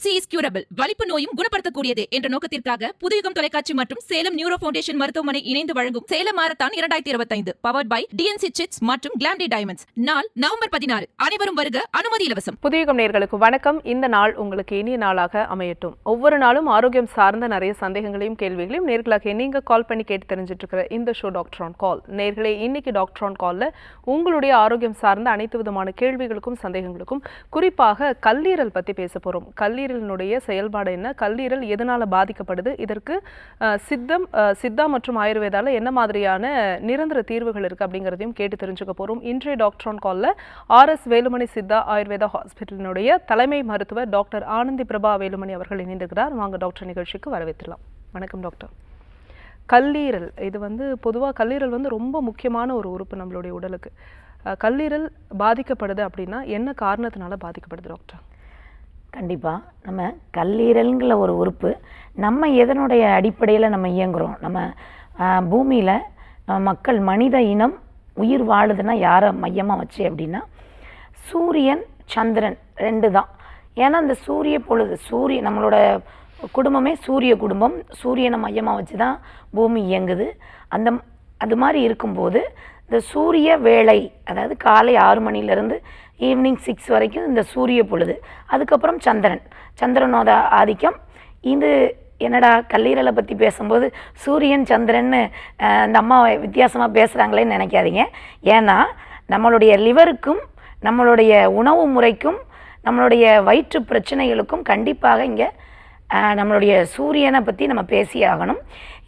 Epilepsy is curable, வலிப்பு நோயும் குணப்படுத்தக்கூடியது என்ற நோக்கத்திற்காக புதுயுகம் தொலைக்காட்சி மற்றும் சேலம் நியூரோ ஃபவுண்டேஷன் மருத்துவமனை இணைந்து வழங்கும் Salem marathon 2025 powered by TNC chits மற்றும் கிளாம்டி டைமண்ட்ஸ். நாள் நவம்பர் 16. அனைவரும் வருக, அனுமதி இலவசம். புதுயுகம் நேயர்களுக்கு வணக்கம். இந்த நாள் உங்களுக்கு இனிய நாளாக அமையட்டும். ஒவ்வொரு நாளும் ஆரோக்கியம் சார்ந்த நிறைய சந்தேகங்களையும் கேள்விகளையும் நேர்களாக நீங்க கால் பண்ணி கேட்டு தெரிஞ்சிட்டு இருக்கிற இந்த ஷோ டாக்டர் ஆன் கால். நேர்களே, இன்னைக்கு டாக்டர் ஆன் கால்ல உங்களுடைய ஆரோக்கியம் சார்ந்த அனைத்து விதமான கேள்விகளுக்கும் சந்தேகங்களுக்கும் குறிப்பாக கல்லீரல் பத்தி பேச போறோம். கல்லீரலினுடைய செயல்பாடு என்ன, கல்லீரல் எதனால பாதிக்கப்படுது, இதற்கு சித்தா மற்றும் ஆயுர்வேதால என்ன மாதிரியான நிரந்தர தீர்வுகள் இருக்கு அப்படிங்கிறதையும் கேட்டு தெரிஞ்சுக்க போறோம். இன்றைய டாக்டர் ஆன் கால்ல RS வேலுமணி சித்தா ஆயுர்வேதா ஹாஸ்பிட்டலினுடைய தலைமை மருத்துவர் டாக்டர் ஆனந்தி பிரபா வேலுமணி அவர்கள் இணைந்திருக்கிறார். வாங்க டாக்டர் நிகழ்ச்சிக்கு வரவேற்றலாம். வணக்கம் டாக்டர். கல்லீரல், இது பொதுவாக கல்லீரல் ரொம்ப முக்கியமான ஒரு உறுப்பு நம்மளுடைய உடலுக்கு. கல்லீரல் பாதிக்கப்படுது அப்படின்னா என்ன காரணத்தினால பாதிக்கப்படுது டாக்டர்? கண்டிப்பாக நம்ம கல்லீரல்ங்கிற ஒரு உறுப்பு நம்ம எதனுடைய அடிப்படையில் நம்ம இயங்குகிறோம். நம்ம பூமியில் நம்ம மக்கள் மனித இனம் உயிர் வாழுதுன்னா யாரை மையமாக வச்சு அப்படின்னா சூரியன் சந்திரன் 2 தான். ஏன்னா அந்த சூரிய பொழுது நம்மளோட குடும்பமே சூரிய குடும்பம், சூரியனை மையமாக வச்சு தான் பூமி இயங்குது. அது மாதிரி இருக்கும்போது இந்த சூரிய வேளை, அதாவது காலை 6 மணிலேருந்து ஈவினிங் 6 வரைக்கும் இந்த சூரிய பொழுது, அதுக்கப்புறம் சந்திரனோட ஆதிக்கம். இது என்னடா கல்லீரலை பற்றி பேசும்போது சூரியன் சந்திரன்னு அந்த அம்மா வித்தியாசமாக பேசுகிறாங்களேன்னு நினைக்காதீங்க. ஏன்னா நம்மளுடைய லிவருக்கும் நம்மளுடைய உணவு முறைக்கும் நம்மளுடைய வயிற்று பிரச்சனைகளுக்கும் கண்டிப்பாக இங்கே நம்மளுடைய சூரியனை பற்றி நம்ம பேசி ஆகணும்.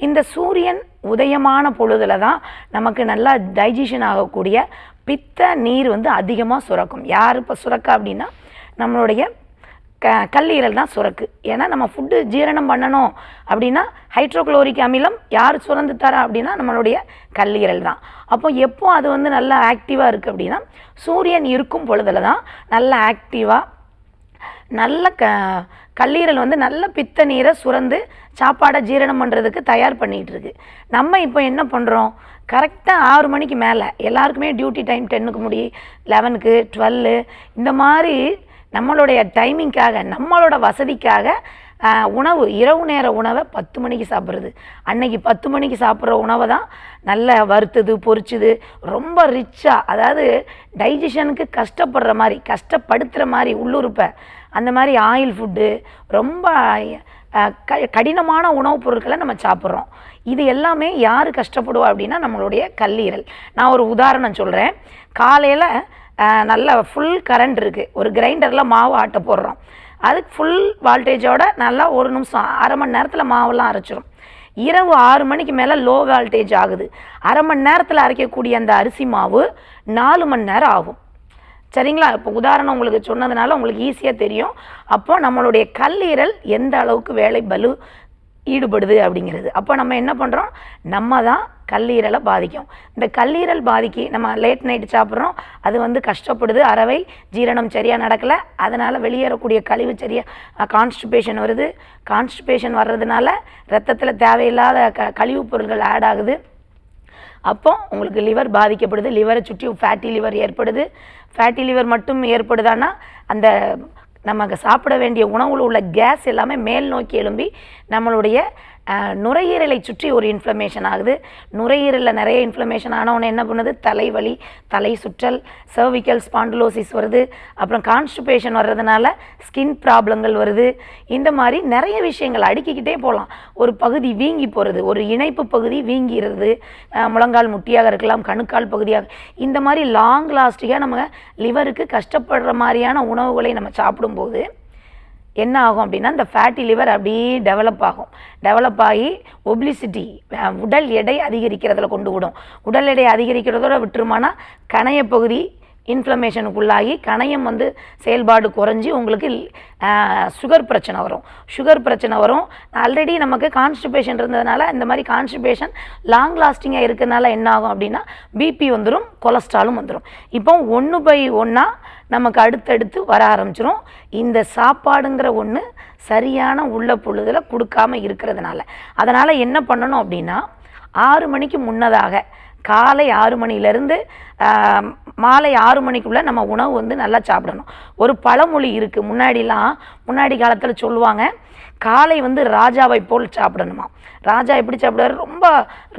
இந்த சூரியன் உதயமான பொழுதில் தான் நமக்கு நல்லா டைஜஷன் ஆகக்கூடிய பித்த நீர் அதிகமாக சுரக்கும். யார் இப்போ சுரக்கா அப்படின்னா நம்மளுடைய கல்லீரல் தான் சுரக்கு. ஏன்னா நம்ம ஃபுட்டு ஜீரணம் பண்ணணும் அப்படின்னா ஹைட்ரோக்ளோரிக் அமிலம் யார் சுரந்து தரா அப்படின்னா நம்மளுடைய கல்லீரல் தான். அப்போ எப்போ அது நல்லா ஆக்டிவாக இருக்குது அப்படின்னா சூரியன் இருக்கும் பொழுதில் தான் நல்லா ஆக்டிவாக நல்ல கல்லீரல் நல்ல பித்த நீரை சுரந்து சாப்பாடை ஜீரணம் பண்ணுறதுக்கு தயார் பண்ணிகிட்ருக்கு. நம்ம இப்போ என்ன பண்ணுறோம், கரெக்டாக 6 மணிக்கு மேலே எல்லாருக்குமே டியூட்டி டைம் 10க்கு முடியும், 11க்கு 12 இந்த மாதிரி நம்மளுடைய டைமிங்காக நம்மளோட வசதிக்காக உணவு இரவு நேர உணவை 10 மணிக்கு சாப்பிட்றது. அன்னைக்கு 10 மணிக்கு சாப்பிட்ற உணவை தான் நல்ல வறுத்தது பொரிச்சுது ரொம்ப ரிச்சாக, அதாவது டைஜஷனுக்கு கஷ்டப்படுத்துகிற மாதிரி உள்ளுறுப்பை அந்த மாதிரி ஆயில் ஃபுட்டு ரொம்ப கடினமான உணவுப் பொருட்களை நம்ம சாப்பிட்றோம். இது எல்லாமே யார் கஷ்டப்படுவா அப்படின்னா நம்மளுடைய கல்லீரல். நான் ஒரு உதாரணம் சொல்கிறேன். காலையில் நல்ல ஃபுல் கரண்ட் இருக்குது, ஒரு கிரைண்டரில் மாவு ஆட்ட போடுறோம். அதுக்கு ஃபுல் வால்டேஜோட நல்லா 1 நிமிஷம் அரை மணி நேரத்தில் மாவெல்லாம் அரைச்சிரும். இரவு 6 மணிக்கு மேலே லோ வால்டேஜ் ஆகுது. அரை மணி நேரத்தில் அரைக்கக்கூடிய அந்த அரிசி மாவு 4 மணி நேரம் ஆகும். சரிங்களா? இப்போ உதாரணம் உங்களுக்கு சொன்னதுனால உங்களுக்கு ஈஸியாக தெரியும். அப்போது நம்மளுடைய கல்லீரல் எந்த அளவுக்கு வேலை பலு ஈடுபடுது அப்படிங்கிறது. அப்போ நம்ம என்ன பண்ணுறோம், நம்ம தான் கல்லீரலை பாதிக்கும். இந்த கல்லீரல் பாதிக்கு நம்ம லேட் நைட்டு சாப்பிட்றோம், அது கஷ்டப்படுது, அறவை ஜீரணம் சரியாக நடக்கலை, அதனால் வெளியேறக்கூடிய கழிவு சரியாக கான்ஸ்டிபேஷன் வருது. கான்ஸ்டிபேஷன் வர்றதுனால ரத்தத்தில் தேவையில்லாத கழிவுப் பொருட்கள் ஆட் ஆகுது. அப்போ உங்களுக்கு லிவர் பாதிக்கப்படுது. லிவரை சுற்றி ஃபேட்டி லிவர் ஏற்படுது. ஃபேட்டி லிவர் மட்டும் ஏற்படுதான்னா அந்த நமக்கு சாப்பிட வேண்டிய உணவில் உள்ள கேஸ் எல்லாமே மேல் நோக்கி எழும்பி நம்மளுடைய நுரையீரலை சுற்றி ஒரு இன்ஃப்ளமேஷன் ஆகுது. நுரையீரலில் நிறைய இன்ஃப்ளமேஷன் ஆனவொன்னே என்ன பண்ணுது, தலைவலி, தலை சுற்றல், சர்விக்கல் ஸ்பாண்டிலோசிஸ் வருது. அப்புறம் கான்ஸ்டிபேஷன் வர்றதுனால ஸ்கின் ப்ராப்ளங்கள் வருது. இந்த மாதிரி நிறைய விஷயங்கள் அடுக்கிக்கிட்டே போகலாம். ஒரு பகுதி வீங்கி போகிறது, ஒரு இணைப்பு பகுதி வீங்கிறது, முழங்கால் முட்டியாக இருக்கலாம், கணுக்கால் பகுதியாக, இந்த மாதிரி லாங் லாஸ்டிக்காக நம்ம லிவருக்கு கஷ்டப்படுற மாதிரியான உணவுகளை நம்ம சாப்பிடும்போது என்ன ஆகும் அப்படின்னா இந்த ஃபேட்டி லிவர் அப்படியே டெவலப் ஆகி ஒபிலிசிட்டி, உடல் எடை அதிகரிக்கிறதுல கொண்டு விடும். உடல் எடை அதிகரிக்கிறதோட விட்டுருமானா கணைய பகுதி இன்ஃப்ளமேஷனுக்குள்ளாகி கணையம் செயல்பாடு குறைஞ்சி உங்களுக்கு சுகர் பிரச்சனை வரும். ஆல்ரெடி நமக்கு கான்ஸ்டிபேஷன் இருந்ததுனால இந்த மாதிரி கான்ஸ்டிபேஷன் லாங் லாஸ்டிங்காக இருக்கிறதுனால என்ன ஆகும் அப்படின்னா பிபி வந்துடும், கொலஸ்ட்ராலும் வந்துடும். இப்போ 1/1 நமக்கு அடுத்தடுத்து வர ஆரம்பிச்சிடும். இந்த சாப்பாடுங்கிற ஒன்று சரியான உள்ள பொழுதில் கொடுக்காமல் இருக்கிறதுனால. அதனால் என்ன பண்ணணும் அப்படின்னா 6 மணிக்கு முன்னதாக காலை 6 மணிலேருந்து மாலை 6 மணிக்குள்ளே நம்ம உணவு வந்து நல்லா சாப்பிடணும். ஒரு பழமொழி இருக்குது, முன்னாடி காலத்தில் சொல்லுவாங்க, காலை வந்து ராஜாவை போல் சாப்பிடணுமா. ராஜா எப்படி சாப்பிடுவார்? ரொம்ப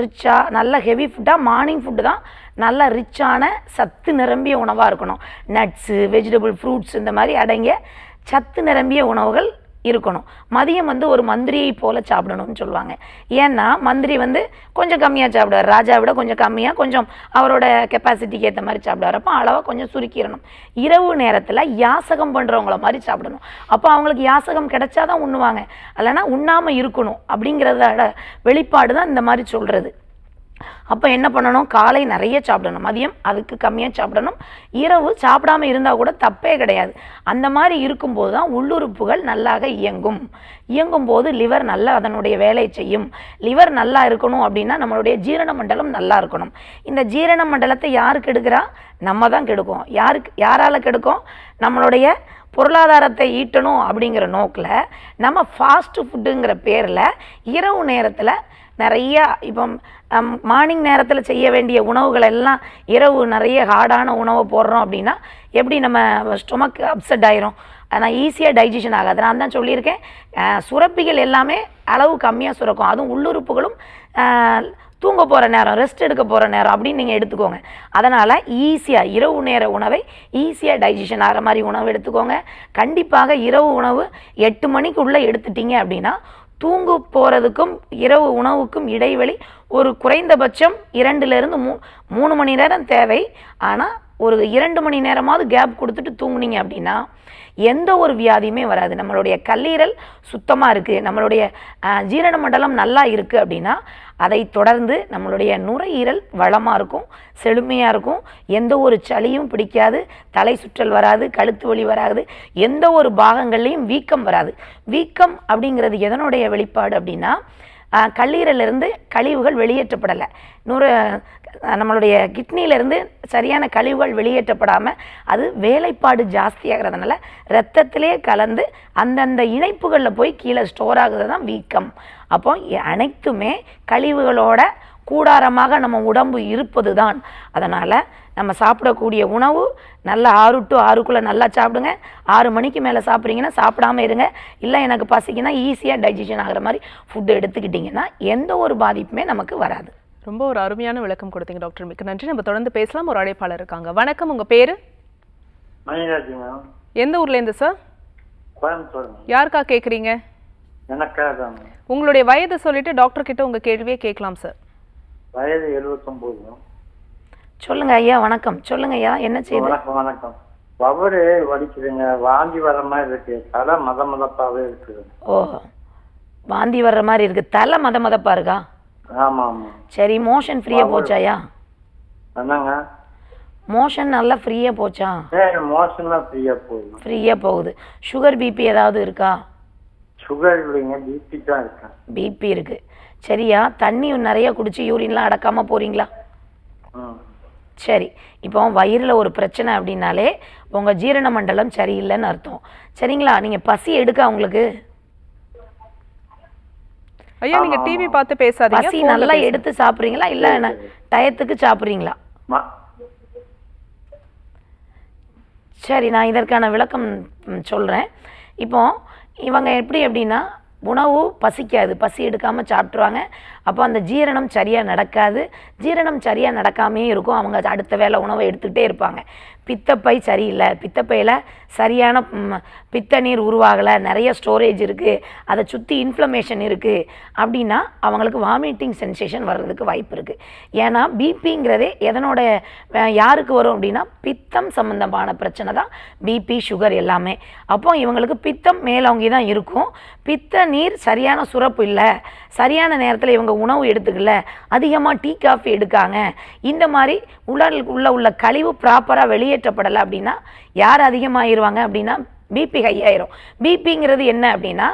ரிச்சாக நல்ல ஹெவி ஃபுட்டாக, மார்னிங் ஃபுட்டு தான் நல்ல ரிச்சான சத்து நிரம்பிய உணவாக இருக்கணும். நட்ஸு, வெஜிடபிள், ஃப்ரூட்ஸ் இந்த மாதிரி அடங்கிய சத்து நிரம்பிய உணவுகள் இருக்கணும். மதியம் வந்து ஒரு மந்திரியை போல் சாப்பிடணும்னு சொல்லுவாங்க. ஏன்னா மந்திரி வந்து கொஞ்சம் கம்மியாக சாப்பிடுவார், ராஜா விட கொஞ்சம் கம்மியாக, கொஞ்சம் அவரோட கெப்பாசிட்டிக்கு ஏற்ற மாதிரி சாப்பிடுவார். அப்போ அளவாக கொஞ்சம் சுருக்கிடணும். இரவு நேரத்தில் யாசகம் பண்ணுறவங்கள மாதிரி சாப்பிடணும். அப்போ அவங்களுக்கு யாசகம் கிடைச்சாதான் உண்ணுவாங்க, இல்லைன்னா உண்ணாமல் இருக்கணும் அப்படிங்கிறதோட வெளிப்பாடு தான் இந்த மாதிரி சொல்கிறது. அப்போ என்ன பண்ணணும்? காலை நிறைய சாப்பிடணும், மதியம் அதுக்கு கம்மியாக சாப்பிடணும், இரவு சாப்பிடாமல் இருந்தால் கூட தப்பே கிடையாது. அந்த மாதிரி இருக்கும்போது தான் உள்ளுறுப்புகள் நல்லாக இயங்கும் போது லிவர் நல்லா அதனுடைய வேலையை செய்யும். லிவர் நல்லா இருக்கணும் அப்படின்னா நம்மளுடைய ஜீரண மண்டலம் நல்லா இருக்கணும். இந்த ஜீரண மண்டலத்தை யார் கெடுக்கிறா? நம்ம தான் கெடுக்கும். யாரால் கெடுக்கும்? நம்மளுடைய பொருளாதாரத்தை ஈட்டணும் அப்படிங்கிற நோக்கில் நம்ம ஃபாஸ்ட் ஃபுட்டுங்கிற பேரில் இரவு நேரத்தில் நிறையா, இப்போ மார்னிங் நேரத்தில் செய்ய வேண்டிய உணவுகள் எல்லாம் இரவு நிறைய ஹார்டான உணவை போடுறோம் அப்படின்னா எப்படி நம்ம ஸ்டொமக் அப்செட் ஆயிரும், ஆனால் ஈஸியாக டைஜஷன் ஆகாது. நான் தான் சொல்லியிருக்கேன், சுரப்பிகள் எல்லாமே அளவு கம்மியாக சுரக்கும். அதுவும் உள்ளுறுப்புகளும் தூங்க போகிற நேரம், ரெஸ்ட் எடுக்க போகிற நேரம் அப்படின்னு நீங்கள் எடுத்துக்கோங்க. அதனால் ஈஸியாக இரவு நேர உணவை ஈஸியாக டைஜஷன் ஆகிற மாதிரி உணவு எடுத்துக்கோங்க. கண்டிப்பாக இரவு உணவு 8 மணிக்குள்ளே எடுத்துட்டீங்க அப்படின்னா தூங்கு போகிறதுக்கும் இரவு உணவுக்கும் இடைவெளி ஒரு குறைந்தபட்சம் 2லேருந்து 3 மணி நேரம் தேவை. ஆனால் ஒரு 2 மணி நேரமாவது கேப் கொடுத்துட்டு தூங்குனீங்க அப்படின்னா எந்த ஒரு வியாதியுமே வராது. நம்மளுடைய கல்லீரல் சுத்தமாக இருக்குது, நம்மளுடைய ஜீரண மண்டலம் நல்லா இருக்குது அப்படின்னா அதை தொடர்ந்து நம்மளுடைய நுரையீரல் வளமாக இருக்கும், செழுமையாக இருக்கும், எந்த ஒரு சளியும் பிடிக்காது, தலை சுற்றல் வராது, கழுத்து வலி வராது, எந்த ஒரு பாகங்கள்லேயும் வீக்கம் வராது. வீக்கம் அப்படிங்கிறது எதனுடைய வெளிப்பாடு அப்படின்னா கல்லீரலிருந்து கழிவுகள் வெளியேற்றப்படலை, நம்மளுடைய கிட்னியிலேருந்து சரியான கழிவுகள் வெளியேற்றப்படாமல் அது வேலைப்பாடு ஜாஸ்தியாகிறதுனால ரத்தத்திலே கலந்து அந்தந்த இணைப்புகளில் போய் கீழே ஸ்டோர் ஆகுறது தான் வீக்கம். அப்போ அனைத்துமே கழிவுகளோட கூடாரமாக நம்ம உடம்பு இருப்பது தான். அதனால் நம்ம சாப்பிடக்கூடிய உணவு நல்லா 6 to 6க்குள்ளே நல்லா சாப்பிடுங்க. 6 மணிக்கு மேலே சாப்பிட்றீங்கன்னா சாப்பிடாமல் இருங்க. இல்லை எனக்கு பசிக்குன்னா ஈஸியாக டைஜஷன் ஆகிற மாதிரி ஃபுட்டு எடுத்துக்கிட்டிங்கன்னா எந்த ஒரு பாதிப்புமே நமக்கு வராது. ரொம்ப ஒரு அருமையான விளக்கம் கொடுத்தீங்க டாக்டர், மிக்க நன்றி. நம்ம தொடர்ந்து பேசலாம். ஒரு அழைப்பாளர் இருக்காங்க. வணக்கம், உங்கள் பேர்? எந்த ஊர்லேருந்து சார்? யாருக்கா கேட்குறீங்க? உங்களுடைய வயதை சொல்லிட்டு டாக்டர் கிட்ட உங்கள் கேள்வியே கேட்கலாம் சார். வயது 79. சொல்லுங்க ஐயா. வணக்கம். சொல்லுங்க ஐயா, என்ன செய்யுது? வணக்கம். பவரு வலிக்குதுங்க, வாந்தி வர்ற மாதிரி இருக்கு, தலை மதமதப்பாவே இருக்குது. ஓ, வாந்தி வர்ற மாதிரி இருக்கு, தலை மதமதப்பா இருக்கா? ஆமா ஆமா. சரி, மோஷன் ஃப்ரீயா போச்சாயா? என்னங்க? மோஷன் நல்லா ஃப்ரீயா போச்சா? மோஷன்லாம் ஃப்ரீயா போகுது. ஃப்ரீயா போகுது. சுகர் பிபி ஏதாவது இருக்கா? சுகர் இல்லைங்க, பிபி தான் இருக்கு. பிபி இருக்கு. சரியா, தண்ணி நிறைய குடிச்சு யூரின்லாம் அடக்காம போறீங்களா? சரி, இப்போ வயிறில் ஒரு பிரச்சனை அப்படின்னாலே உங்கள் ஜீரண மண்டலம் சரியில்லைன்னு அர்த்தம். சரிங்களா? நீங்கள் பசி எடுக்க உங்களுக்கு ஐயா நீங்க டிவி பார்த்து பேசாதீங்க. பசி நல்லா எடுத்து சாப்பிட்றீங்களா இல்லை டயத்துக்கு சாப்பிட்றீங்களா? சரி, நான் இதற்கான விளக்கம் சொல்கிறேன். இப்போ இவங்க எப்படி அப்படின்னா உணவு பசிக்காது, பசி எடுக்காமல் சாப்பிட்ருவாங்க. அப்போ அந்த ஜீரணம் சரியாக நடக்காது. ஜீரணம் சரியாக நடக்காமே இருக்கும். அவங்க அடுத்த வேளை உணவை எடுத்துக்கிட்டே இருப்பாங்க. பித்தப்பை சரியில்லை, பித்தப்பையில் சரியான பித்த நீர் உருவாகலை, நிறைய ஸ்டோரேஜ் இருக்குது, அதை சுற்றி இன்ஃப்ளமேஷன் இருக்குது அப்படின்னா அவங்களுக்கு வாமிட்டிங் சென்சேஷன் வர்றதுக்கு வாய்ப்பு இருக்குது. ஏன்னா பிபிங்கிறதே எதனோட யாருக்கு வரும் அப்படின்னா பித்தம் சம்மந்தமான பிரச்சனை தான் பிபி, சுகர் எல்லாமே. அப்போ இவங்களுக்கு பித்தம் மேலோங்கி தான் இருக்கும். பித்த நீர் சரியான சுரப்பு இல்லை, சரியான நேரத்தில் இவங்க உணவு எடுத்துக்கல, அதிகமாக டீ காஃபி எடுக்காங்க, இந்த மாதிரி உள்ள கழிவு ப்ராப்பராக வெளியேற்றப்படலை அப்படின்னா யார் அதிகமாகிடுவாங்க அப்படின்னா பிபி ஹை ஆயிரும். பிபிங்கிறது என்ன அப்படின்னா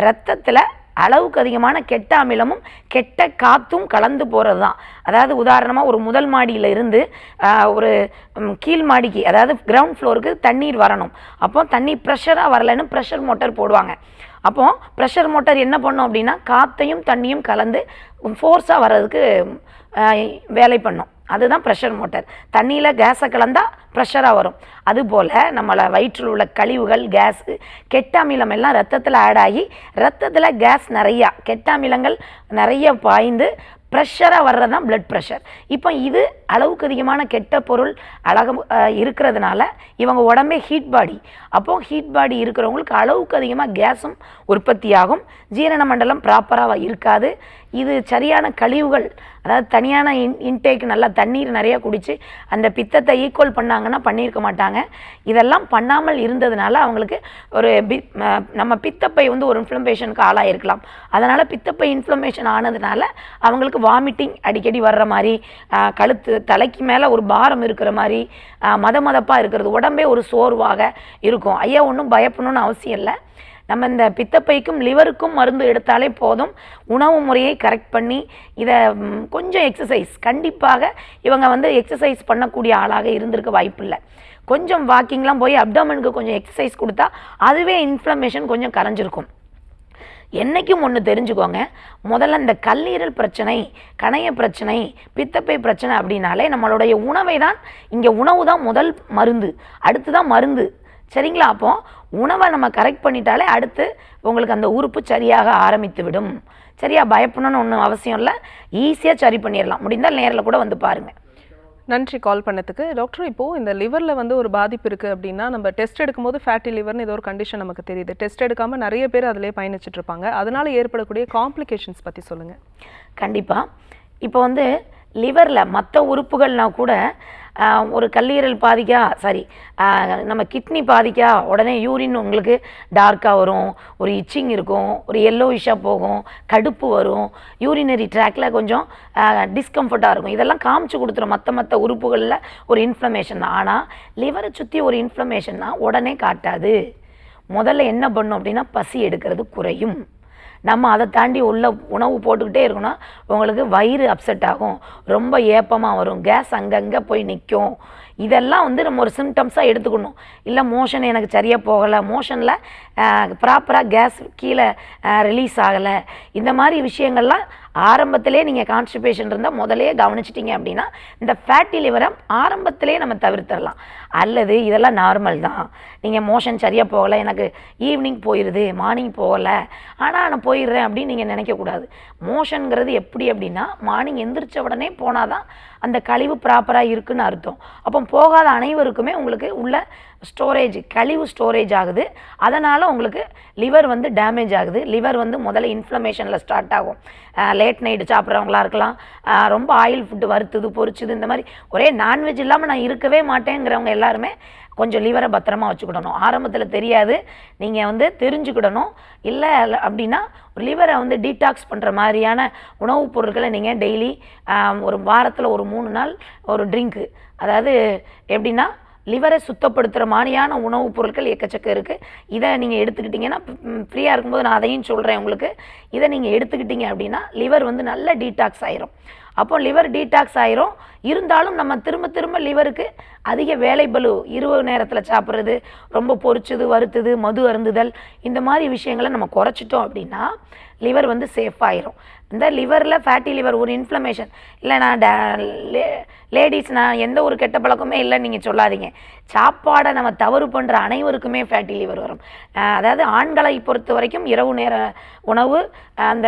ரத்தத்தில் அளவுக்கு அதிகமான கெட்ட அமிலமும் கெட்ட காற்றும் கலந்து போகிறது தான். அதாவது உதாரணமாக ஒரு முதல் மாடியில் இருந்து ஒரு கீழ் மாடிக்கு, அதாவது கிரவுண்ட் ஃப்ளோருக்கு தண்ணீர் வரணும். அப்போ தண்ணி ப்ரெஷராக வரலைன்னு ப்ரெஷர் மோட்டர் போடுவாங்க. அப்போது ப்ரெஷர் மோட்டர் என்ன பண்ணும் அப்படின்னா காற்றையும் தண்ணியும் கலந்து ஃபோர்ஸாக வர்றதுக்கு வேலை பண்ணும். அதுதான் ப்ரெஷர் மோட்டர். தண்ணியில் கேஸை கலந்தால் ப்ரெஷராக வரும். அதுபோல் நம்மளை வயிற்றில் உள்ள கழிவுகள், கேஸு, கெட்ட அமிலம் எல்லாம் ரத்தத்தில் ஆட் ஆகி ரத்தத்தில் கேஸ் நிறையா, கெட்ட அமிலங்கள் நிறைய பாய்ந்து ப்ரெஷராக வர்றது தான் பிளட் ப்ரெஷர். இப்போ இது அளவுக்கு அதிகமான கெட்ட பொருள் இருக்கிறதுனால இவங்க உடம்பே ஹீட் பாடி. அப்போது ஹீட் பாடி இருக்கிறவங்களுக்கு அளவுக்கு அதிகமாக கேஸும் உற்பத்தி ஆகும். ஜீரண மண்டலம் ப்ராப்பராக இருக்காது. இது சரியான கழிவுகள், அதாவது தனியான இன்டேக், நல்லா தண்ணீர் நிறையா குடித்து அந்த பித்தத்தை ஈக்குவல் பண்ணாங்கன்னா பண்ணியிருக்க மாட்டாங்க. இதெல்லாம் பண்ணாமல் இருந்ததுனால அவங்களுக்கு ஒரு நம்ம பித்தப்பை வந்து ஒரு இன்ஃப்ளமேஷனுக்கு ஆளாயிருக்கலாம். அதனால் பித்தப்பை இன்ஃப்ளமேஷன் ஆனதுனால அவங்களுக்கு வாமிட்டிங் அடிக்கடி வர்ற மாதிரி, கழுத்து தலைக்கு மேலே ஒரு பாரம் இருக்கிற மாதிரி, மதமதப்பாக இருக்கிறது, உடம்பே ஒரு சோர்வாக இருக்கும். ஐயா ஒன்றும் பயப்படணும்னு அவசியம் இல்லை. நம்ம இந்த பித்தப்பைக்கும் லிவருக்கும் மருந்து எடுத்தாலே போதும். உணவு முறையை கரெக்ட் பண்ணி இதை கொஞ்சம் எக்ஸசைஸ், கண்டிப்பாக இவங்க வந்து எக்ஸசைஸ் பண்ணக்கூடிய ஆளாக இருந்திருக்க வாய்ப்பில்லை. கொஞ்சம் வாக்கிங்லாம் போய் அப்டாமனுக்கு கொஞ்சம் எக்ஸசைஸ் கொடுத்தா அதுவே இன்ஃப்ளமேஷன் கொஞ்சம் கரைஞ்சிருக்கும். என்றைக்கும் ஒன்று தெரிஞ்சுக்கோங்க, முதல்ல இந்த கல்லீரல் பிரச்சனை, கணைய பிரச்சனை, பித்தப்பை பிரச்சனை அப்படின்னாலே நம்மளுடைய உணவை தான், இங்கே உணவு தான் முதல் மருந்து, அடுத்து தான் மருந்து. சரிங்களா? அப்போ உணவை நம்ம கரெக்ட் பண்ணிட்டாலே அடுத்து உங்களுக்கு அந்த உறுப்பு சரியாக ஆரம்பித்து விடும். சரியா? பயப்படணும்னு ஒன்றும் அவசியம் இல்லை, ஈஸியாக சரி பண்ணிடலாம். முடிந்தால் நேரில் கூட வந்து பாருங்கள். நன்றி கால் பண்ணதுக்கு. டாக்டர், இப்போது இந்த லிவரில் வந்து ஒரு பாதிப்பு இருக்குது அப்படின்னா நம்ம டெஸ்ட் எடுக்கும்போது ஃபேட்டி லிவர்னு ஏதோ ஒரு கண்டிஷன் நமக்கு தெரியுது. டெஸ்ட் எடுக்காமல் நிறைய பேர் அதிலே பயணிச்சுட்டு இருப்பாங்க. அதனால் ஏற்படக்கூடிய காம்ப்ளிகேஷன்ஸ் பற்றி சொல்லுங்கள். கண்டிப்பாக. இப்போ வந்து லிவரில் மற்ற உறுப்புகள்னா கூட ஒரு கல்லீரல் பாதிக்கா, நம்ம கிட்னி பாதிக்கா, உடனே யூரின் உங்களுக்கு டார்க்காக வரும், ஒரு இச்சிங் இருக்கும், ஒரு எல்லோயிஷாக போகும், கடுப்பு வரும், யூரினரி ட்ராக்கில் கொஞ்சம் டிஸ்கம்ஃபர்ட்டாக இருக்கும். இதெல்லாம் காமிச்சு கொடுத்துரும் மற்ற உறுப்புகளில் ஒரு இன்ஃப்ளமேஷன் தான். ஆனால் லிவரை சுற்றி ஒரு இன்ஃப்ளமேஷன்னா உடனே காட்டாது. முதல்ல என்ன பண்ணும் அப்படின்னா பசி எடுக்கிறது குறையும். நம்ம அதை தாண்டி உள்ள உணவு போட்டுக்கிட்டே இருக்கணும், உங்களுக்கு வயிறு அப்செட் ஆகும், ரொம்ப ஏப்பமாக வரும், கேஸ் அங்கங்கே போய் நிற்கும். இதெல்லாம் வந்து நம்ம ஒரு சிம்டம்ஸாக எடுத்துக்கணும். இல்லை மோஷன் எனக்கு சரியாக போகலை, மோஷனில் ப்ராப்பராக கேஸ் கீழே ரிலீஸ் ஆகலை, இந்த மாதிரி விஷயங்கள்லாம் ஆரம்பத்திலே நீங்கள் கான்ஸ்டிபேஷன் இருந்தால் முதலே கவனிச்சிட்டிங்க அப்படின்னா இந்த ஃபேட்டி லிவரை ஆரம்பத்திலே நம்ம தவிர்த்திடலாம். அல்லது இதெல்லாம் நார்மல் தான், நீங்கள் மோஷன் சரியாக போகலை, எனக்கு ஈவினிங் போயிடுது, மார்னிங் போகலை, ஆனால் நான் போயிடுறேன் அப்படின்னு நீங்கள் நினைக்கக்கூடாது. மோஷனுங்கிறது எப்படி அப்படின்னா மார்னிங் எந்திரிச்ச உடனே போனால் தான் அந்த கழிவு ப்ராப்பராக இருக்குதுன்னு அர்த்தம். அப்போ போகாத அனைவருக்குமே உங்களுக்கு உள்ள ஸ்டோரேஜ், கழிவு ஸ்டோரேஜ் ஆகுது. அதனால் உங்களுக்கு லிவர் வந்து டேமேஜ் ஆகுது. லிவர் வந்து முதல்ல இன்ஃப்ளமேஷனில் ஸ்டார்ட் ஆகும். லேட் நைட்டு சாப்பிட்றவங்களா இருக்கலாம், ரொம்ப ஆயில் ஃபுட்டு, வறுத்தது பொரிச்சுது, இந்த மாதிரி ஒரே நான்வெஜ் இல்லாமல் நான் இருக்கவே மாட்டேங்கிறவங்க எல்லாருமே கொஞ்சம் லிவரை பத்திரமா வச்சுக்கிடணும். ஆரம்பத்தில் தெரியாது, நீங்கள் வந்து தெரிஞ்சுக்கிடணும். இல்லை அப்படின்னா லிவரை வந்து டீடாக்ஸ் பண்ணுற மாதிரியான உணவுப் பொருட்களை நீங்கள் டெய்லி ஒரு வாரத்தில் ஒரு 3 நாள் ஒரு ட்ரிங்க்கு, அதாவது எப்படின்னா லிவரை சுத்தப்படுத்துகிற மாதிரியான உணவுப் பொருட்கள் எக்கச்சக்கம் இருக்குது. இதை நீங்கள் எடுத்துக்கிட்டிங்கன்னா, ஃப்ரீயாக இருக்கும்போது நான் அதையும் சொல்கிறேன் உங்களுக்கு, இதை நீங்கள் எடுத்துக்கிட்டிங்க அப்படின்னா லிவர் வந்து நல்ல டீடாக்ஸ் ஆயிரும். அப்போ லிவர் டீடாக்ஸ் ஆயிரும். இருந்தாலும் நம்ம திரும்ப லிவருக்கு அதிக வேலைப்பளு, இரவு நேரத்தில் சாப்பிட்றது, ரொம்ப பொரிச்சது, வறுத்தது, மது அருந்துதல், இந்த மாதிரி விஷயங்களை நம்ம குறைச்சிட்டோம் அப்படின்னா லிவர் வந்து சேஃப் ஆயிரும். இந்த லிவரில் ஃபேட்டி லிவர் ஒரு இன்ஃப்ளமேஷன் இல்லை, நான் லேடிஸ் நான் எந்த ஒரு கெட்ட பழக்கமே இல்லைன்னு நீங்கள் சொல்லாதீங்க. சாப்பாடை நம்ம தவறு பண்ணுற அனைவருக்குமே ஃபேட்டி லிவர் வரும். அதாவது ஆண்களை பொறுத்த வரைக்கும் இரவு நேர உணவு, அந்த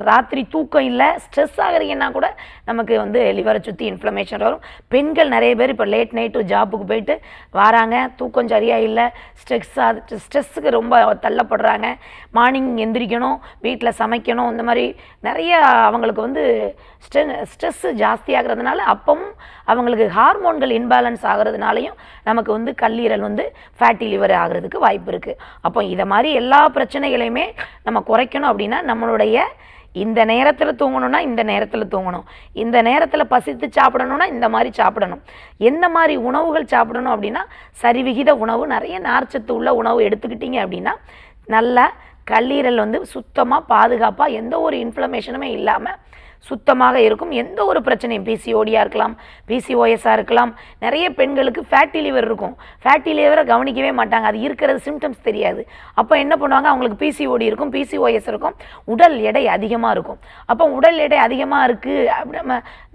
ராத்திரி தூக்கம் இல்லை, ஸ்ட்ரெஸ் ஆகிறீங்கன்னா கூட நமக்கு வந்து லிவரை சுற்றி இன்ஃப்ளமேஷன் வரும். பெண்கள் நிறைய பேர் இப்போ லேட் நைட்டு ஜாப்புக்கு போயிட்டு வராங்க, தூக்கம் சரியாக இல்லை, ஸ்ட்ரெஸ்ஸுக்கு ரொம்ப தள்ளப்படுறாங்க, மார்னிங் எந்திரிக்கணும், வீட்டில் சமைக்கணும், இந்த மாதிரி நிறைய அவங்களுக்கு வந்து ஸ்ட்ரெஸ்ஸு ஜாஸ்தியாகிறதுனால அப்பவும் அவங்களுக்கு ஹார்மோன்கள் இன்பேலன்ஸ் ஆகிறதுனாலையும் நமக்கு வந்து கல்லீரல் வந்து ஃபேட்டி லிவர் ஆகிறதுக்கு வாய்ப்பு இருக்குது. அப்போ இதை மாதிரி எல்லா பிரச்சனைகளையுமே நம்ம குறைக்கணும் அப்படின்னா நம்மளுடைய இந்த நேரத்தில் தூங்கணும்னா இந்த நேரத்தில் தூங்கணும், இந்த நேரத்தில் பசித்து சாப்பிடணும்னா இந்த மாதிரி சாப்பிடணும். எந்த மாதிரி உணவுகள் சாப்பிடணும் அப்படின்னா சரிவிகித உணவு, நிறைய நார்ச்சத்து உள்ள உணவு எடுத்துக்கிட்டிங்க அப்படின்னா நல்லா கல்லீரல் வந்து சுத்தமாக பாதுகாப்பாக எந்த ஒரு இன்ஃப்ளமேஷனுமே இல்லாமல் சுத்தமாக இருக்கும். எந்த ஒரு பிரச்சனையும் பிசிஓடியாக இருக்கலாம், பிசிஓஎஸ்ஸாக இருக்கலாம். நிறைய பெண்களுக்கு ஃபேட்டி லிவர் இருக்கும். ஃபேட்டி லிவரை கவனிக்கவே மாட்டாங்க, அது இருக்கிறது சிம்டம்ஸ் தெரியாது. அப்போ என்ன பண்ணுவாங்க, அவங்களுக்கு பிசிஓடி இருக்கும், பிசிஓஎஸ் இருக்கும், உடல் எடை அதிகமாக இருக்கும். அப்போ உடல் எடை அதிகமாக இருக்குது அப்படி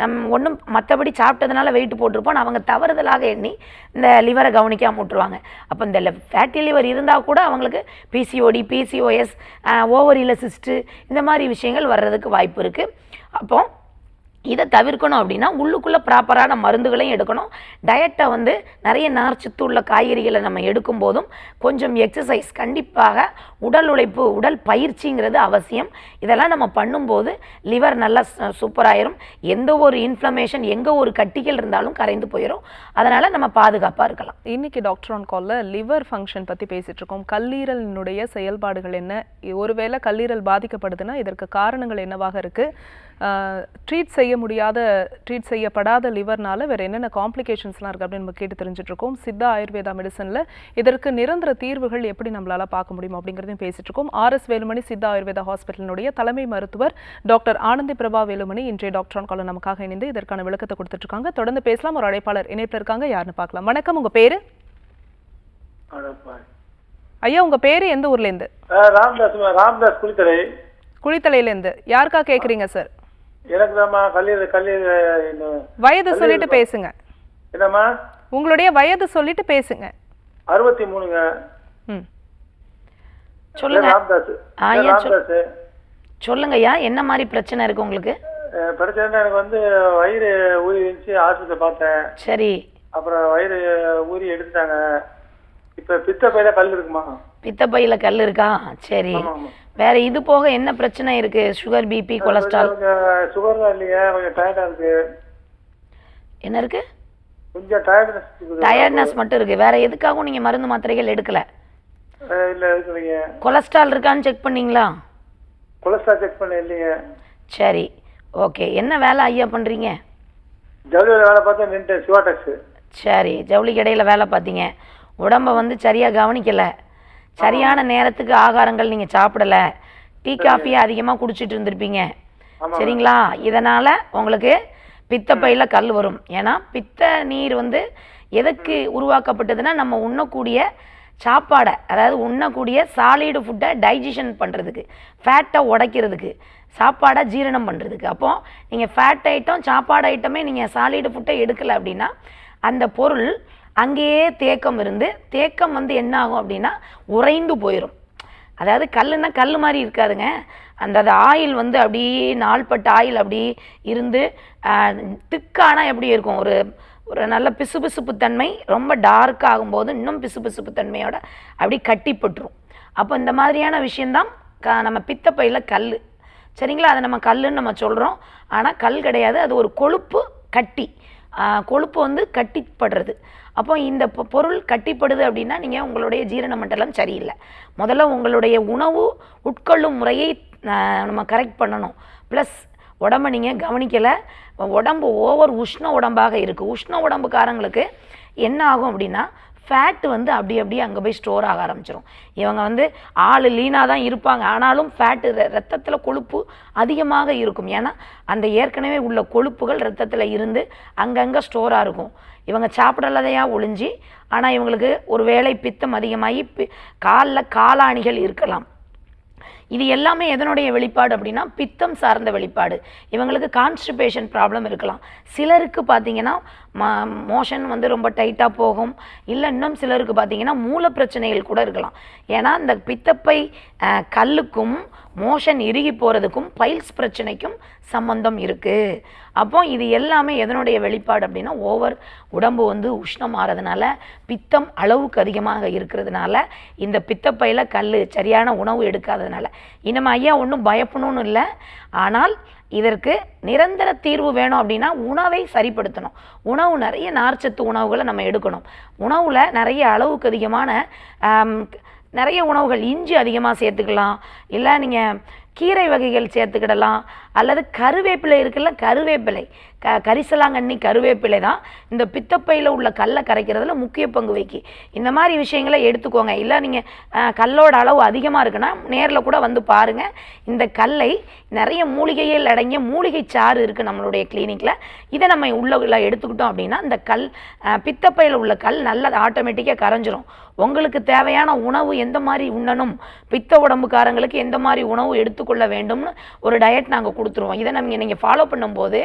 நம்ம ஒன்றும் மற்றபடி சாப்பிட்டதுனால வெயிட் போட்டிருப்போம், அவங்க தவறுதலாக எண்ணி இந்த லிவரை கவனிக்காம விட்டுருவாங்க. அப்போ இந்த ஃபேட்டி லிவர் இருந்தால் கூட அவங்களுக்கு பிசிஓடி, பிசிஓஎஸ், ஓவரியில் சிஸ்ட்டு, இந்த மாதிரி விஷயங்கள் வர்றதுக்கு வாய்ப்பு இருக்குது. அப்போ இதை தவிர்க்கணும் அப்படின்னா உள்ளுக்குள்ளே ப்ராப்பரான மருந்துகளையும் எடுக்கணும். டயட்டை வந்து நிறைய நார்ச்சத்து உள்ள காய்கறிகளை நம்ம எடுக்கும் போதும் கொஞ்சம் எக்ஸசைஸ், கண்டிப்பாக உடல் உழைப்பு, உடல் பயிற்சிங்கிறது அவசியம். இதெல்லாம் நம்ம பண்ணும்போது லிவர் நல்லா சூப்பராயிரும். எந்த ஒரு இன்ஃப்ளமேஷன், எங்கே ஒரு கட்டிகள் இருந்தாலும் கரைந்து போயிடும். அதனால் நம்ம பாதுகாப்பாக இருக்கலாம். இன்னைக்கு டாக்டர் ஆன் காலில் லிவர் ஃபங்க்ஷன் பற்றி பேசிகிட்டு இருக்கோம். கல்லீரலினுடைய செயல்பாடுகள் என்ன, ஒருவேளை கல்லீரல் பாதிக்கப்படுதுன்னா இதற்கு காரணங்கள் என்னவாக இருக்குது, ட்ரீட் செய்யப்படாத லிவர்னால வேறு என்னென்ன காம்ப்ளிகேஷன்ஸ்லாம் இருக்குது அப்படின்னு நம்ம கேட்டு தெரிஞ்சுட்டு இருக்கோம். சித்தா ஆயுர்வேதா மெடிசனில் இதற்கு நிரந்தர தீர்வுகள் எப்படி நம்மளால் பார்க்க முடியும் அப்படிங்கிறதையும் பேசிட்டு இருக்கோம். RS வேலுமணி சித்தா ஆயுர்வேதா ஹாஸ்பிட்டலினுடைய தலைமை மருத்துவர் டாக்டர் ஆனந்தி பிரபா வேலுமணி இன்றைய டாக்டர் ஆன் காலில் நமக்காக இணைந்து இதற்கான விளக்கத்தை கொடுத்துட்டு இருக்காங்க. தொடர்ந்து பேசலாம். ஒரு அழைப்பாளர் இணைப்பில் இருக்காங்க, யாருன்னு பார்க்கலாம். வணக்கம், உங்கள் பேர்? ஐயா, உங்கள் பேர் எந்த ஊர்லேருந்து? ராம்தாஸ் குளித்தலையிலேருந்து. யாருக்கா கேட்குறீங்க சார்? எனக்கு தான்மா வயது சொல்லிட்டு பேசுங்க. என்னம்மா? உங்களுடைய வயது சொல்லிட்டு பேசுங்க. 63ங்க. சொல்லுங்க. ராம்தாஸ். சொல்லுங்க ஐயா, என்ன மாதிரி பிரச்சனை இருக்கு உங்களுக்கு? பிரச்சனை எனக்கு வந்து வயிறு ஊறி இருந்துச்சு, ஹாஸ்பிட்டல் பார்த்தேன். சரி. அப்புறம் வயிறு ஊறி எடுத்துட்டாங்க. இப்ப பித்தப்பையில கல் இருக்குமா? பித்தப்பையில கல் இருக்கா? சரி. வேற இது போக என்ன பிரச்சனை இருக்கு? Sugar, BP, cholesterol? சுகர் இல்லையா, கொஞ்சம் டயர்டா இருக்கு. என்ன இருக்கு? கொஞ்சம் டயர்ட்னஸ் மட்டும் இருக்கு. வேற எதுக்காகவும் நீங்க மருந்து மாத்திரைகள் எடுக்கல? இல்ல, எடுக்கலைங்க. கொலஸ்ட்ரால் இருக்கான்னு செக் பண்ணீங்களா? கொலஸ்ட்ரால் செக் பண்ண இல்லைங்க. சரி, ஓகே. என்ன வேலை ஐயா பண்றீங்க? ஜவுளி வேலை பார்த்தா நின்று சிவாடெக்ஸ். சரி, ஜவுளி கடையில் வேலை பார்த்தீங்க. உடம்பை வந்து சரியாக கவனிக்கலை, சரியான நேரத்துக்கு ஆகாரங்கள் நீங்கள் சாப்பிடலை, டீ காஃபியை அதிகமாக குடிச்சிட்டு இருந்திருப்பீங்க. சரிங்களா? இதனால் உங்களுக்கு பித்தப்பையில் கல் வரும். ஏன்னா பித்த நீர் வந்து எதுக்கு உருவாக்கப்பட்டதுன்னா நம்ம உண்ணக்கூடிய சாப்பாடை, அதாவது உண்ணக்கூடிய சாலிடு ஃபுட்டை டைஜஷன் பண்ணுறதுக்கு, ஃபேட்டை உடைக்கிறதுக்கு, சாப்பாடை ஜீரணம் பண்ணுறதுக்கு. அப்போது நீங்கள் ஃபேட் ஐட்டம், சாப்பாடு ஐட்டமே நீங்கள் சாலிடு ஃபுட்டை எடுக்கலை அப்படின்னா அந்த பொருள் அங்கேயே தேக்கம் இருந்து, தேக்கம் வந்து என்ன ஆகும் அப்படின்னா உறைந்து போயிடும். அதாவது கல்லுன்னா கல் மாதிரி இருக்காதுங்க, அந்த ஆயில் வந்து அப்படியே நாள்பட்ட ஆயில் அப்படி இருந்து திக்கானா எப்படி இருக்கும், ஒரு நல்ல பிசுபிசுப்பு தன்மை, ரொம்ப டார்க் ஆகும்போது இன்னும் பிசுபிசுப்பு தன்மையோட அப்படி கட்டிப்பட்டுரும். அப்போ இந்த மாதிரியான விஷயந்தான் நம்ம பித்தப்பையில் கல். சரிங்களா? அதை நம்ம கல்லுன்னு நம்ம சொல்கிறோம், ஆனால் கல் கிடையாது, அது ஒரு கொழுப்பு கட்டி. கொழுப்பு வந்து கட்டிப்படுறது. அப்போ இந்த பொருள் கட்டிப்படுது அப்படின்னா நீங்கள் உங்களுடைய ஜீரண மண்டலம் சரியில்லை. முதல்ல உங்களுடைய உணவு உட்கொள்ளும் முறையை நம்ம கரெக்ட் பண்ணணும். ப்ளஸ் உடம்பை நீங்கள் கவனிக்கலை, உடம்பு ஓவர் உஷ்ண உடம்பாக இருக்குது. உஷ்ண உடம்புக்காரங்களுக்கு என்ன ஆகும் அப்படின்னா ஃபேட்டு வந்து அப்படியே அங்கே போய் ஸ்டோர் ஆக ஆரம்பிச்சிடும். இவங்க வந்து ஆள் லீனாக தான் இருப்பாங்க, ஆனாலும் ஃபேட்டு, ரத்தத்தில் கொழுப்பு அதிகமாக இருக்கும். ஏன்னா அந்த ஏற்கனவே உள்ள கொழுப்புகள் ரத்தத்தில் இருந்து அங்கங்கே ஸ்டோராக இருக்கும். இவங்க சாப்பிடலதையா ஒழிஞ்சி, ஆனால் இவங்களுக்கு ஒரு வேளை பித்தம் அதிகமாகி காலில் காலாணிகள் இருக்கலாம். இது எல்லாமே எதனுடைய வெளிப்பாடு அப்படின்னா பித்தம் சார்ந்த வெளிப்பாடு. இவங்களுக்கு கான்ஸ்டிபேஷன் ப்ராப்ளம் இருக்கலாம். சிலருக்கு பார்த்தீங்கன்னா மோஷன் வந்து ரொம்ப டைட்டாக போகும். இல்லை இன்னும் சிலருக்கு பார்த்தீங்கன்னா மூல பிரச்சனைகள் கூட இருக்கலாம். ஏன்னா இந்த பித்தப்பை கல்லுக்கும் மோஷன் இறுகி போகிறதுக்கும் பைல்ஸ் பிரச்சனைக்கும் சம்பந்தம் இருக்குது. அப்போ இது எல்லாமே எதனுடைய வெளிப்பாடு அப்படின்னா ஓவர் உடம்பு வந்து உஷ்ணம் ஆகிறதுனால, பித்தம் அளவுக்கு அதிகமாக இருக்கிறதுனால, இந்த பித்தப்பையில் கல், சரியான உணவு எடுக்காததுனால. இனிமே ஐயா ஒன்றும் பயப்படணும்னு இல்லை, ஆனால் இதற்கு நிரந்தர தீர்வு வேணும் அப்படின்னா உணவை சரிப்படுத்தணும். உணவு நிறைய நார்ச்சத்து உணவுகளை நம்ம எடுக்கணும். உணவில் நிறைய அளவுக்கு அதிகமான நிறைய உணவுகள், இஞ்சி அதிகமாக சேர்த்துக்கலாம், இல்லை நீங்கள் கீரை வகைகள் சேர்த்துக்கிடலாம். அல்லது கருவேப்பிலை இருக்குல்ல, கருவேப்பிலை கரிசலாங்கண்ணி கருவேப்பிலை தான் இந்த பித்தப்பையில் உள்ள கல்லை கரைக்கிறதுல முக்கிய பங்கு வகி. இந்த மாதிரி விஷயங்களை எடுத்துக்கோங்க. இல்லை நீங்கள் கல்லோட அளவு அதிகமாக இருக்குன்னா நேரில் கூட வந்து பாருங்கள். இந்த கல்லை நிறைய மூலிகையில் அடங்கிய மூலிகை சாறு இருக்குது நம்மளுடைய கிளினிக்கில். இதை நம்ம உள்ள எடுத்துக்கிட்டோம் அப்படின்னா இந்த கல் பித்தப்பையில் உள்ள கல் நல்லா ஆட்டோமேட்டிக்காக கரைஞ்சிரும். உங்களுக்கு தேவையான உணவு எந்த மாதிரி உண்ணணும், பித்த உடம்புக்காரங்களுக்கு எந்த மாதிரி உணவு எடுத்துக்கொள்ள வேண்டும்னு ஒரு டயட் நாங்கள் கொடுத்துருவோம். இதை நீங்கள் ஃபாலோ பண்ணும்போது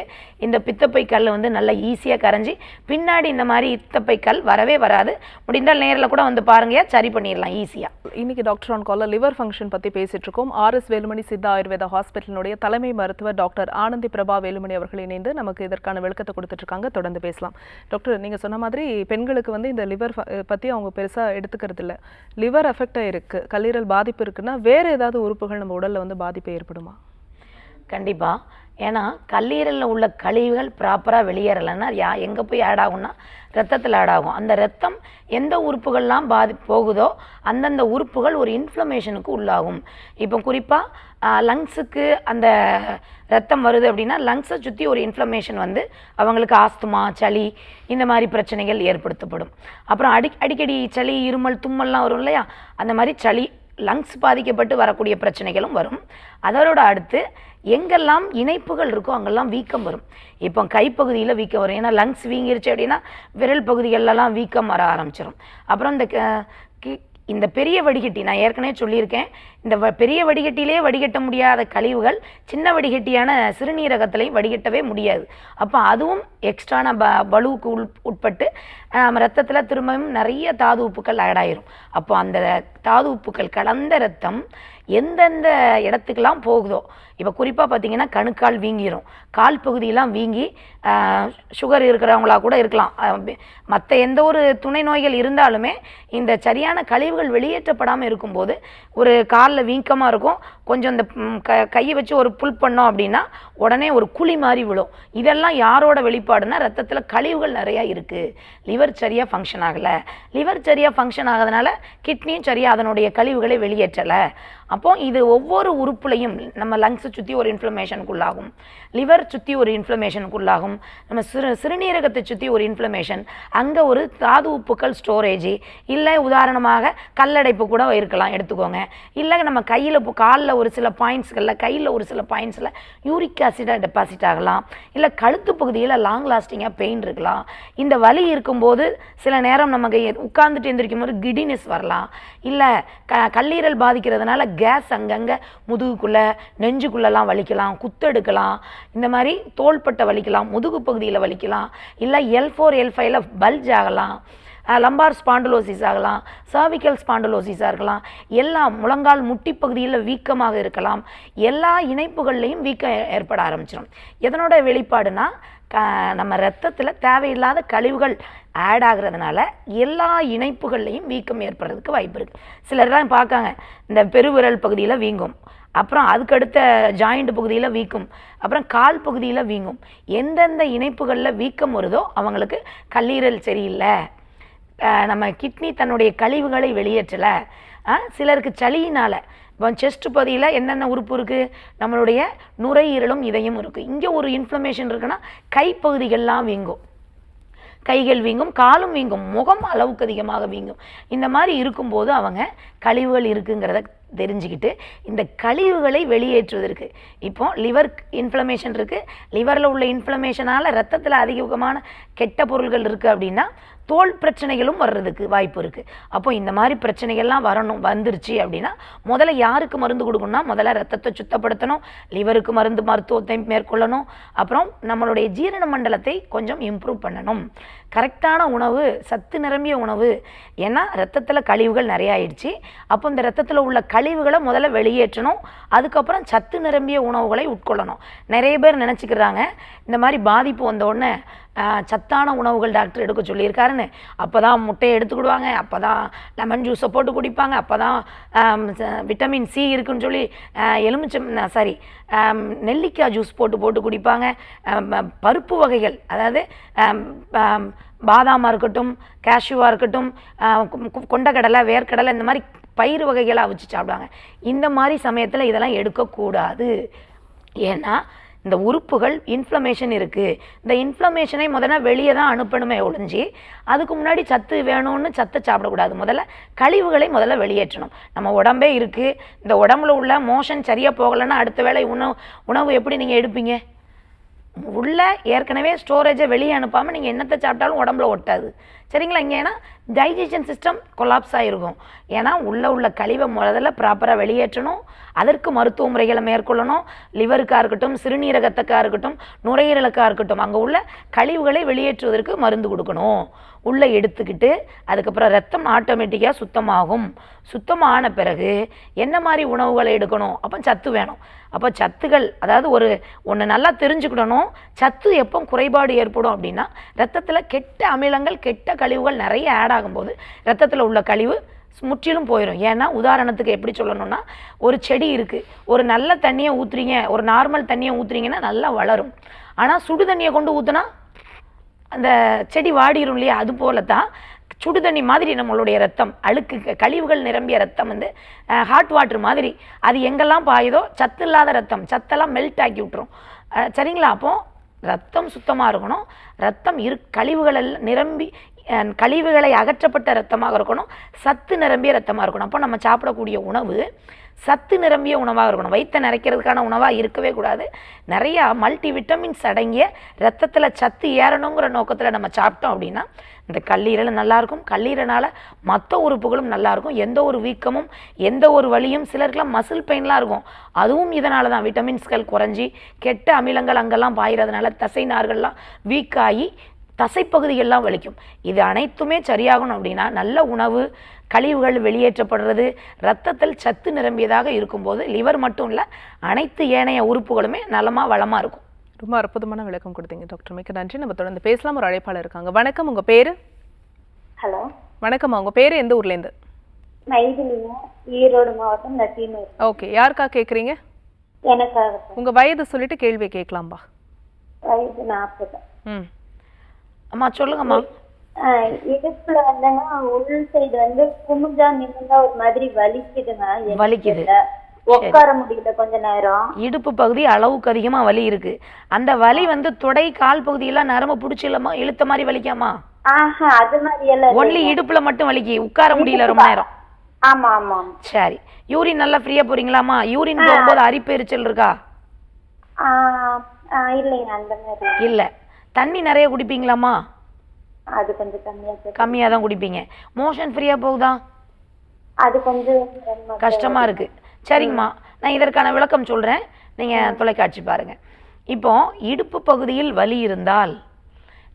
இந்த பித்தப்பை கல் வந்து நல்லா ஈஸியாக கரைஞ்சி பின்னாடி இந்த மாதிரி பித்தப்பை கல் வரவே வராது. முடிந்தால் நேரில் கூட வந்து பாருங்க, சரி பண்ணிடலாம் ஈஸியாக. இன்னைக்கு டாக்டர் ஆன் காலில் லிவர் ஃபங்க்ஷன் பற்றி பேசிட்டு இருக்கோம். RS வேலுமணி சித்தா ஆயுர்வேதா ஹாஸ்பிட்டலினுடைய தலைமை மருத்துவர் டாக்டர் ஆனந்தி பிரபா வேலுமணி அவர்கள் இணைந்து நமக்கு இதற்கான விளக்கத்தை கொடுத்துட்டு இருக்காங்க. தொடர்ந்து பேசலாம். டாக்டர், நீங்கள் சொன்ன மாதிரி பெண்களுக்கு வந்து இந்த லிவர் பற்றி அவங்க பெருசாக எடுத்துக்கிறது இல்லை. லிவர் எஃபெக்டாக இருக்குது, கல்லீரல் பாதிப்பு இருக்குன்னா வேறு ஏதாவது உறுப்புகள் நம்ம உடலில் வந்து பாதிப்பு ஏற்படுமா? கண்டிப்பாக. ஏன்னா கல்லீரலில் உள்ள கழிவுகள் ப்ராப்பராக வெளியேறலைன்னா எங்கே போய் ஆட் ஆகும்னா ரத்தத்தில் ஆட் ஆகும். அந்த ரத்தம் எந்த உறுப்புகள்லாம் போகுதோ அந்தந்த உறுப்புகள் ஒரு இன்ஃப்ளமேஷனுக்கு உள்ளாகும். இப்போ குறிப்பாக லங்ஸுக்கு அந்த ரத்தம் வருது அப்படின்னா லங்ஸை சுற்றி ஒரு இன்ஃப்ளமேஷன் வந்து அவங்களுக்கு ஆஸ்துமா, சளி இந்த மாதிரி பிரச்சனைகள் ஏற்படுத்தப்படும். அப்புறம் அடிக்கடி சளி, இருமல், தும்மல்லாம் வரும் இல்லையா, அந்த மாதிரி சளி லங்ஸ் பாதிக்கப்பட்டு வரக்கூடிய பிரச்சனைகளும் வரும். அதோட அடுத்து எங்கெல்லாம் இணைப்புகள் இருக்கோ அங்கெல்லாம் வீக்கம் வரும். இப்போ கைப்பகுதியில் வீக்கம் வரும். ஏன்னா லங்ஸ் வீங்கிருச்சு அப்படின்னா விரல் பகுதிகளெல்லாம் வீக்கம் வர ஆரம்பிச்சிடும். அப்புறம் இந்த பெரிய வடிகட்டி, நான் ஏற்கனவே சொல்லியிருக்கேன், இந்த பெரிய வடிகட்டிலே வடிகட்ட முடியாத கழிவுகள் சின்ன வடிகட்டியான சிறுநீரகத்திலையும் வடிகட்டவே முடியாது. அப்போ அதுவும் எக்ஸ்ட்ரான பலுவுக்கு உட்பட்டு நம்ம ரத்தத்தில் திரும்பவும் நிறைய தாது உப்புக்கள் ஆட் ஆயிரும். அப்போ அந்த தாது உப்புக்கள் கலந்த ரத்தம் எந்தெந்த இடத்துக்கெல்லாம் போகுதோ, இப்போ குறிப்பாக பார்த்தீங்கன்னா கணுக்கால் வீங்கிரும், கால் பகுதியெல்லாம் வீங்கி சுகர் இருக்கிறவங்களா கூட இருக்கலாம். மற்ற எந்த ஒரு துணை நோய்கள் இருந்தாலுமே இந்த சரியான கழிவுகள் வெளியேற்றப்படாமல் இருக்கும்போது ஒரு காலில் வீக்கமாக இருக்கும். கொஞ்சம் இந்த கையை வச்சு ஒரு புல் பண்ணோம் அப்படின்னா உடனே ஒரு குழி மாதிரி விழும். இதெல்லாம் யாரோட வெளிப்பாடுனா ரத்தத்தில் கழிவுகள் நிறையா இருக்குது. லிவர் சரியாக ஃபங்க்ஷன் ஆகலை. லிவர் சரியாக ஃபங்க்ஷன் ஆகிறதுனால கிட்னியும் சரியாக அதனுடைய கழிவுகளை வெளியேற்றலை. அப்போது இது ஒவ்வொரு உறுப்புலையும் நம்ம லங்ஸை சுற்றி ஒரு இன்ஃப்ளமேஷனுக்குள்ளாகும், லிவர் சுற்றி ஒரு இன்ஃப்ளமேஷனுக்குள்ளாகும், நம்ம சிறுநீரகத்தை சுற்றி ஒரு இன்ஃப்ளமேஷன், அங்கே ஒரு தாது உப்புக்கள் ஸ்டோரேஜ், இல்லை உதாரணமாக கல்லடைப்பு கூட இருக்கலாம் எடுத்துக்கோங்க. இல்லை நம்ம காலில் ஒரு சில பாயிண்ட்ஸ்களில், கையில் ஒரு சில பாயிண்ட்ஸில் யூரிக் ஆசிடாக டெபாசிட் ஆகலாம். இல்லை கழுத்து பகுதியில் லாங் லாஸ்டிங்காக பெயின் இருக்கலாம். இந்த வலி இருக்கும்போது சில நேரம் நமக்கு உட்கார்ந்துட்டு எந்திரிக்கும் போது கிடினஸ் வரலாம். இல்லை கல்லீரல் பாதிக்கிறதுனால கேஸ் அங்கங்கே முதுகுக்குள்ளே, நெஞ்சுக்குள்ளெல்லாம் வலிக்கலாம், குத்தெடுக்கலாம், இந்த மாதிரி தோள்பட்டை வலிக்கலாம், முதுகு பகுதியில் வலிக்கலாம். இல்லை L4 L5 பல்ஜ் ஆகலாம், லம்பார் ஸ்பாண்டுலோசிஸ் ஆகலாம், சர்விக்கல் ஸ்பாண்டுலோசிஸாக இருக்கலாம், எல்லா முழங்கால் முட்டி பகுதியில் வீக்கமாக இருக்கலாம். எல்லா இணைப்புகள்லையும் வீக்கம் ஏற்பட ஆரம்பிச்சிடும். எதனோட வெளிப்பாடுனா நம்ம ரத்தத்தில் தேவையில்லாத கழிவுகள் ஆட் ஆகிறதுனால எல்லா இணைப்புகள்லையும் வீக்கம் ஏற்படுறதுக்கு வாய்ப்பு இருக்குது. சிலர்லாம் பார்க்காங்க, இந்த பெருவிரல் பகுதியில் வீங்கும், அப்புறம் அதுக்கடுத்த ஜாயிண்ட் பகுதியில் வீக்கும், அப்புறம் கால் பகுதியில் வீங்கும். எந்தெந்த இணைப்புகளில் வீக்கம் வருதோ அவங்களுக்கு கல்லீரல் சரியில்லை, நம்ம கிட்னி தன்னுடைய கழிவுகளை வெளியேற்றலை. சிலருக்கு சளியினால் இப்போ செஸ்ட் பகுதியில் என்னென்ன உறுப்பு இருக்குது, நம்மளுடைய நுரையீரலும் இதயம் இருக்குது. இங்கே ஒரு இன்ஃப்ளமேஷன் இருக்குன்னா கைப்பகுதிகள்லாம் வீங்கும், கைகள் வீங்கும், காலும் வீங்கும், முகம் அளவுக்கு அதிகமாக வீங்கும். இந்த மாதிரி இருக்கும்போது அவங்க கழிவுகள் இருக்குங்கிறத தெரிஞ்சுக்கிட்டு இந்த கழிவுகளை வெளியேற்றுவதற்கு, இப்போ லிவர் இன்ஃப்ளமேஷன் இருக்குது, லிவரில் உள்ள இன்ஃப்ளமேஷனால் ரத்தத்தில் அதிகமான கெட்ட பொருள்கள் இருக்குது அப்படின்னா தோல் பிரச்சனைகளும் வர்றதுக்கு வாய்ப்பு இருக்குது. அப்போ இந்த மாதிரி பிரச்சனைகள்லாம் வந்துருச்சு அப்படின்னா முதல்ல யாருக்கு மருந்து கொடுக்கணும்னா முதல்ல ரத்தத்தை சுத்தப்படுத்தணும், லிவருக்கு மருத்துவத்தை மேற்கொள்ளணும், அப்புறம் நம்மளுடைய ஜீரண மண்டலத்தை கொஞ்சம் இம்ப்ரூவ் பண்ணணும். கரெக்டான உணவு, சத்து நிரம்பிய உணவு. ஏன்னா ரத்தத்தில் கழிவுகள் நிறைய ஆயிடுச்சு. அப்போ இந்த ரத்தத்தில் உள்ள கழிவுகளை முதல்ல வெளியேற்றணும், அதுக்கப்புறம் சத்து நிரம்பிய உணவுகளை உட்கொள்ளணும். நிறைய பேர் நினச்சிக்கிறாங்க இந்த மாதிரி பாதிப்பு வந்த உடனே சத்தான உணவுகள் டாக்டர் எடுக்க சொல்லியிருக்காருன்னு, அப்போ தான் முட்டையை எடுத்துக்கிடுவாங்க, அப்போ தான் லெமன் ஜூஸை போட்டு குடிப்பாங்க, அப்போ தான் விட்டமின் சி இருக்குன்னு சொல்லி நெல்லிக்காய் ஜூஸ் போட்டு குடிப்பாங்க. பருப்பு வகைகள், அதாவது பாதாமாக இருக்கட்டும், கேஷ்யூவாக இருக்கட்டும், கொண்டக்கடலை, வேர்க்கடலை, இந்த மாதிரி பயிர் வகைகளாக வச்சு சாப்பிடுவாங்க. இந்த மாதிரி சமயத்தில் இதெல்லாம் எடுக்கக்கூடாது. ஏன்னா இந்த உறுப்புகள் இன்ஃப்ளமேஷன் இருக்குது. இந்த இன்ஃப்ளமேஷனை முதல்ல வெளியே தான் அனுப்பணுமே ஒழிஞ்சு அதுக்கு முன்னாடி சத்து வேணும்னு சத்தை சாப்பிடக்கூடாது. முதல்ல கழிவுகளை முதல்ல வெளியேற்றணும். நம்ம உடம்பே இருக்குது, இந்த உடம்புல உள்ள மோஷன் சரியாக போகலைன்னா அடுத்த வேளை உணவு எப்படி நீங்கள் எடுப்பீங்க? உள்ள ஏற்கனவே ஸ்டோரேஜை வெளியே அனுப்பாமல் நீங்கள் என்னத்தை சாப்பிட்டாலும் உடம்புல ஒட்டாது. சரிங்களா? இங்கே ஏன்னா டைஜஷன் சிஸ்டம் கொலாப்ஸ் ஆகிருக்கும். ஏன்னா உள்ள கழிவை முதல்ல ப்ராப்பராக வெளியேற்றணும். அதற்கு மருத்துவ முறைகளை மேற்கொள்ளணும். லிவருக்காக இருக்கட்டும், சிறுநீரகத்துக்காக இருக்கட்டும், நுரையீரலுக்காக இருக்கட்டும், அங்கே உள்ள கழிவுகளை வெளியேற்றுவதற்கு மருந்து கொடுக்கணும். உள்ளே எடுத்துக்கிட்டு அதுக்கப்புறம் ரத்தம் ஆட்டோமேட்டிக்காக சுத்தமாகும். சுத்தமான பிறகு என்ன மாதிரி உணவுகளை எடுக்கணும்? அப்போ சத்து வேணும். அப்போ சத்துகள், அதாவது ஒன்று நல்லா தெரிஞ்சுக்கிடணும். சத்து எப்போ குறைபாடு ஏற்படும் அப்படின்னா ரத்தத்தில் கெட்ட அமிலங்கள், கெட்ட கழிவுகள் நிறைய ஆட் ஆகும்போது ரத்தத்தில் உள்ள கழிவு முற்றிலும் போயிடும். ஏன்னா உதாரணத்துக்கு எப்படி சொல்லணும்னா, ஒரு செடி இருக்குது, ஒரு நல்ல தண்ணியை ஊற்றுறீங்க, ஒரு நார்மல் தண்ணியை ஊற்றுறீங்கன்னா நல்லா வளரும். ஆனால் சுடு தண்ணியை கொண்டு ஊற்றுனா அந்த செடி வாடிடும் இல்லையா? அது போல தான் சுடு தண்ணி மாதிரி நம்மளுடைய ரத்தம், அழுக்கு கழிவுகள் நிரம்பிய ரத்தம் ஹாட் வாட்டர் மாதிரி அது எங்கெல்லாம் பாயுதோ சத்து இல்லாத ரத்தம், சத்தெல்லாம் மெல்ட் ஆக்கி விட்டுரும். சரிங்களா? அப்போது ரத்தம் சுத்தமாக இருக்கணும். ரத்தம் கழிவுகள் எல்லாம் நிரம்பி, கழிவுகளை அகற்றப்பட்ட ரத்தமாக இருக்கணும். சத்து நிரம்பிய ரத்தமாக இருக்கணும். அப்போ நம்ம சாப்பிடக்கூடிய உணவு சத்து நிரம்பிய உணவாக இருக்கணும். வயிற்றை நிறைக்கிறதுக்கான உணவாக இருக்கவே கூடாது. நிறையா மல்டி விட்டமின்ஸ் அடங்கிய ரத்தத்தில் சத்து ஏறணுங்கிற நோக்கத்தில் நம்ம சாப்பிட்டோம் அப்படின்னா இந்த கல்லீரல் நல்லாயிருக்கும். கல்லீரனால் மற்ற உறுப்புகளும் நல்லாயிருக்கும். எந்த ஒரு வீக்கமும் எந்த ஒரு வலியும், சிலருக்குலாம் மசில் பெயின்லாம் இருக்கும், அதுவும் இதனால தான். விட்டமின்ஸ்கள் குறைஞ்சி கெட்ட அமிலங்கள் அங்கெல்லாம் பாயிறதுனால தசை நார்கள்லாம் வீக்காகி தசைப்பகுதிகள்லாம் வலிக்கும். இது அனைத்துமே சரியாகணும் அப்படின்னா நல்ல உணவு, கழிவுகள் வெளியேற்றப்படுறது, ரத்தத்தில் சத்து நிரம்பியதாக இருக்கும்போது லிவர் மட்டும் இல்லை அனைத்து ஏனைய உறுப்புகளுமே நலமாக வளமாக இருக்கும். ரொம்ப அற்புதமான விளக்கம் கொடுத்தீங்க டாக்டர். மிக்க நன்றி. நம்ம தொடர்ந்து பேசலாம். ஒரு அழைப்பாளர் இருக்காங்க. வணக்கம், உங்கள் பேர்? ஹலோ, வணக்கம்மா, உங்கள் பேர்? எந்த ஊர்லேருந்து? மைதிலிங்க, ஈரோடு மாவட்டம், நசீனூர். ஓகே, யாருக்கா கேட்குறீங்க? எனக்காக. உங்கள் வயது சொல்லிட்டு கேள்வி கேட்கலாம்பா. வயது 40. அம்மா சொல்லுங்கம்மா. இடுப்புல வந்துங்க உள் சைடு குமிஞ்சா நிமிந்தா ஒரு மாதிரி வலிக்குதுங்க. வலிக்குது, உட்கார முடியல கொஞ்ச நேரம். இடுப்பு பகுதி அளவுக்கு அதிகமா வலி இருக்கு. அந்த வலி தொடை, கால் பகுதியெல்லாம் நரம்பு பிடிச்சி இழுத்த மாதிரி வலிக்காமா? அது மாதிரி எல்லாம் ஒன்லி இடுப்புல மட்டும் வலிக்கு, உட்கார முடியல ரொம்ப நேரம்? ஆமா ஆமா. சரி, யூரின் நல்லா ஃப்ரீயா போறீங்களாமா? யூரின் போகும்போது அரிப்பு எரிச்சல் இருக்கா? இல்லைங்க, அந்த மாதிரி இல்ல. தண்ணி நிறைய குடிப்பீங்களாமா? அது கொஞ்சம் கம்மியா தான் குடிப்பீங்க. மோஷன் ஃப்ரீயா போகுதா? அது கொஞ்சம் கஷ்டமா இருக்கு. சரிங்கம்மா, நான் இதற்கான விளக்கம் சொல்றேன், நீங்க தொலைக்காட்சி பாருங்க. இப்போ இடுப்பு பகுதியில் வலி இருந்தால்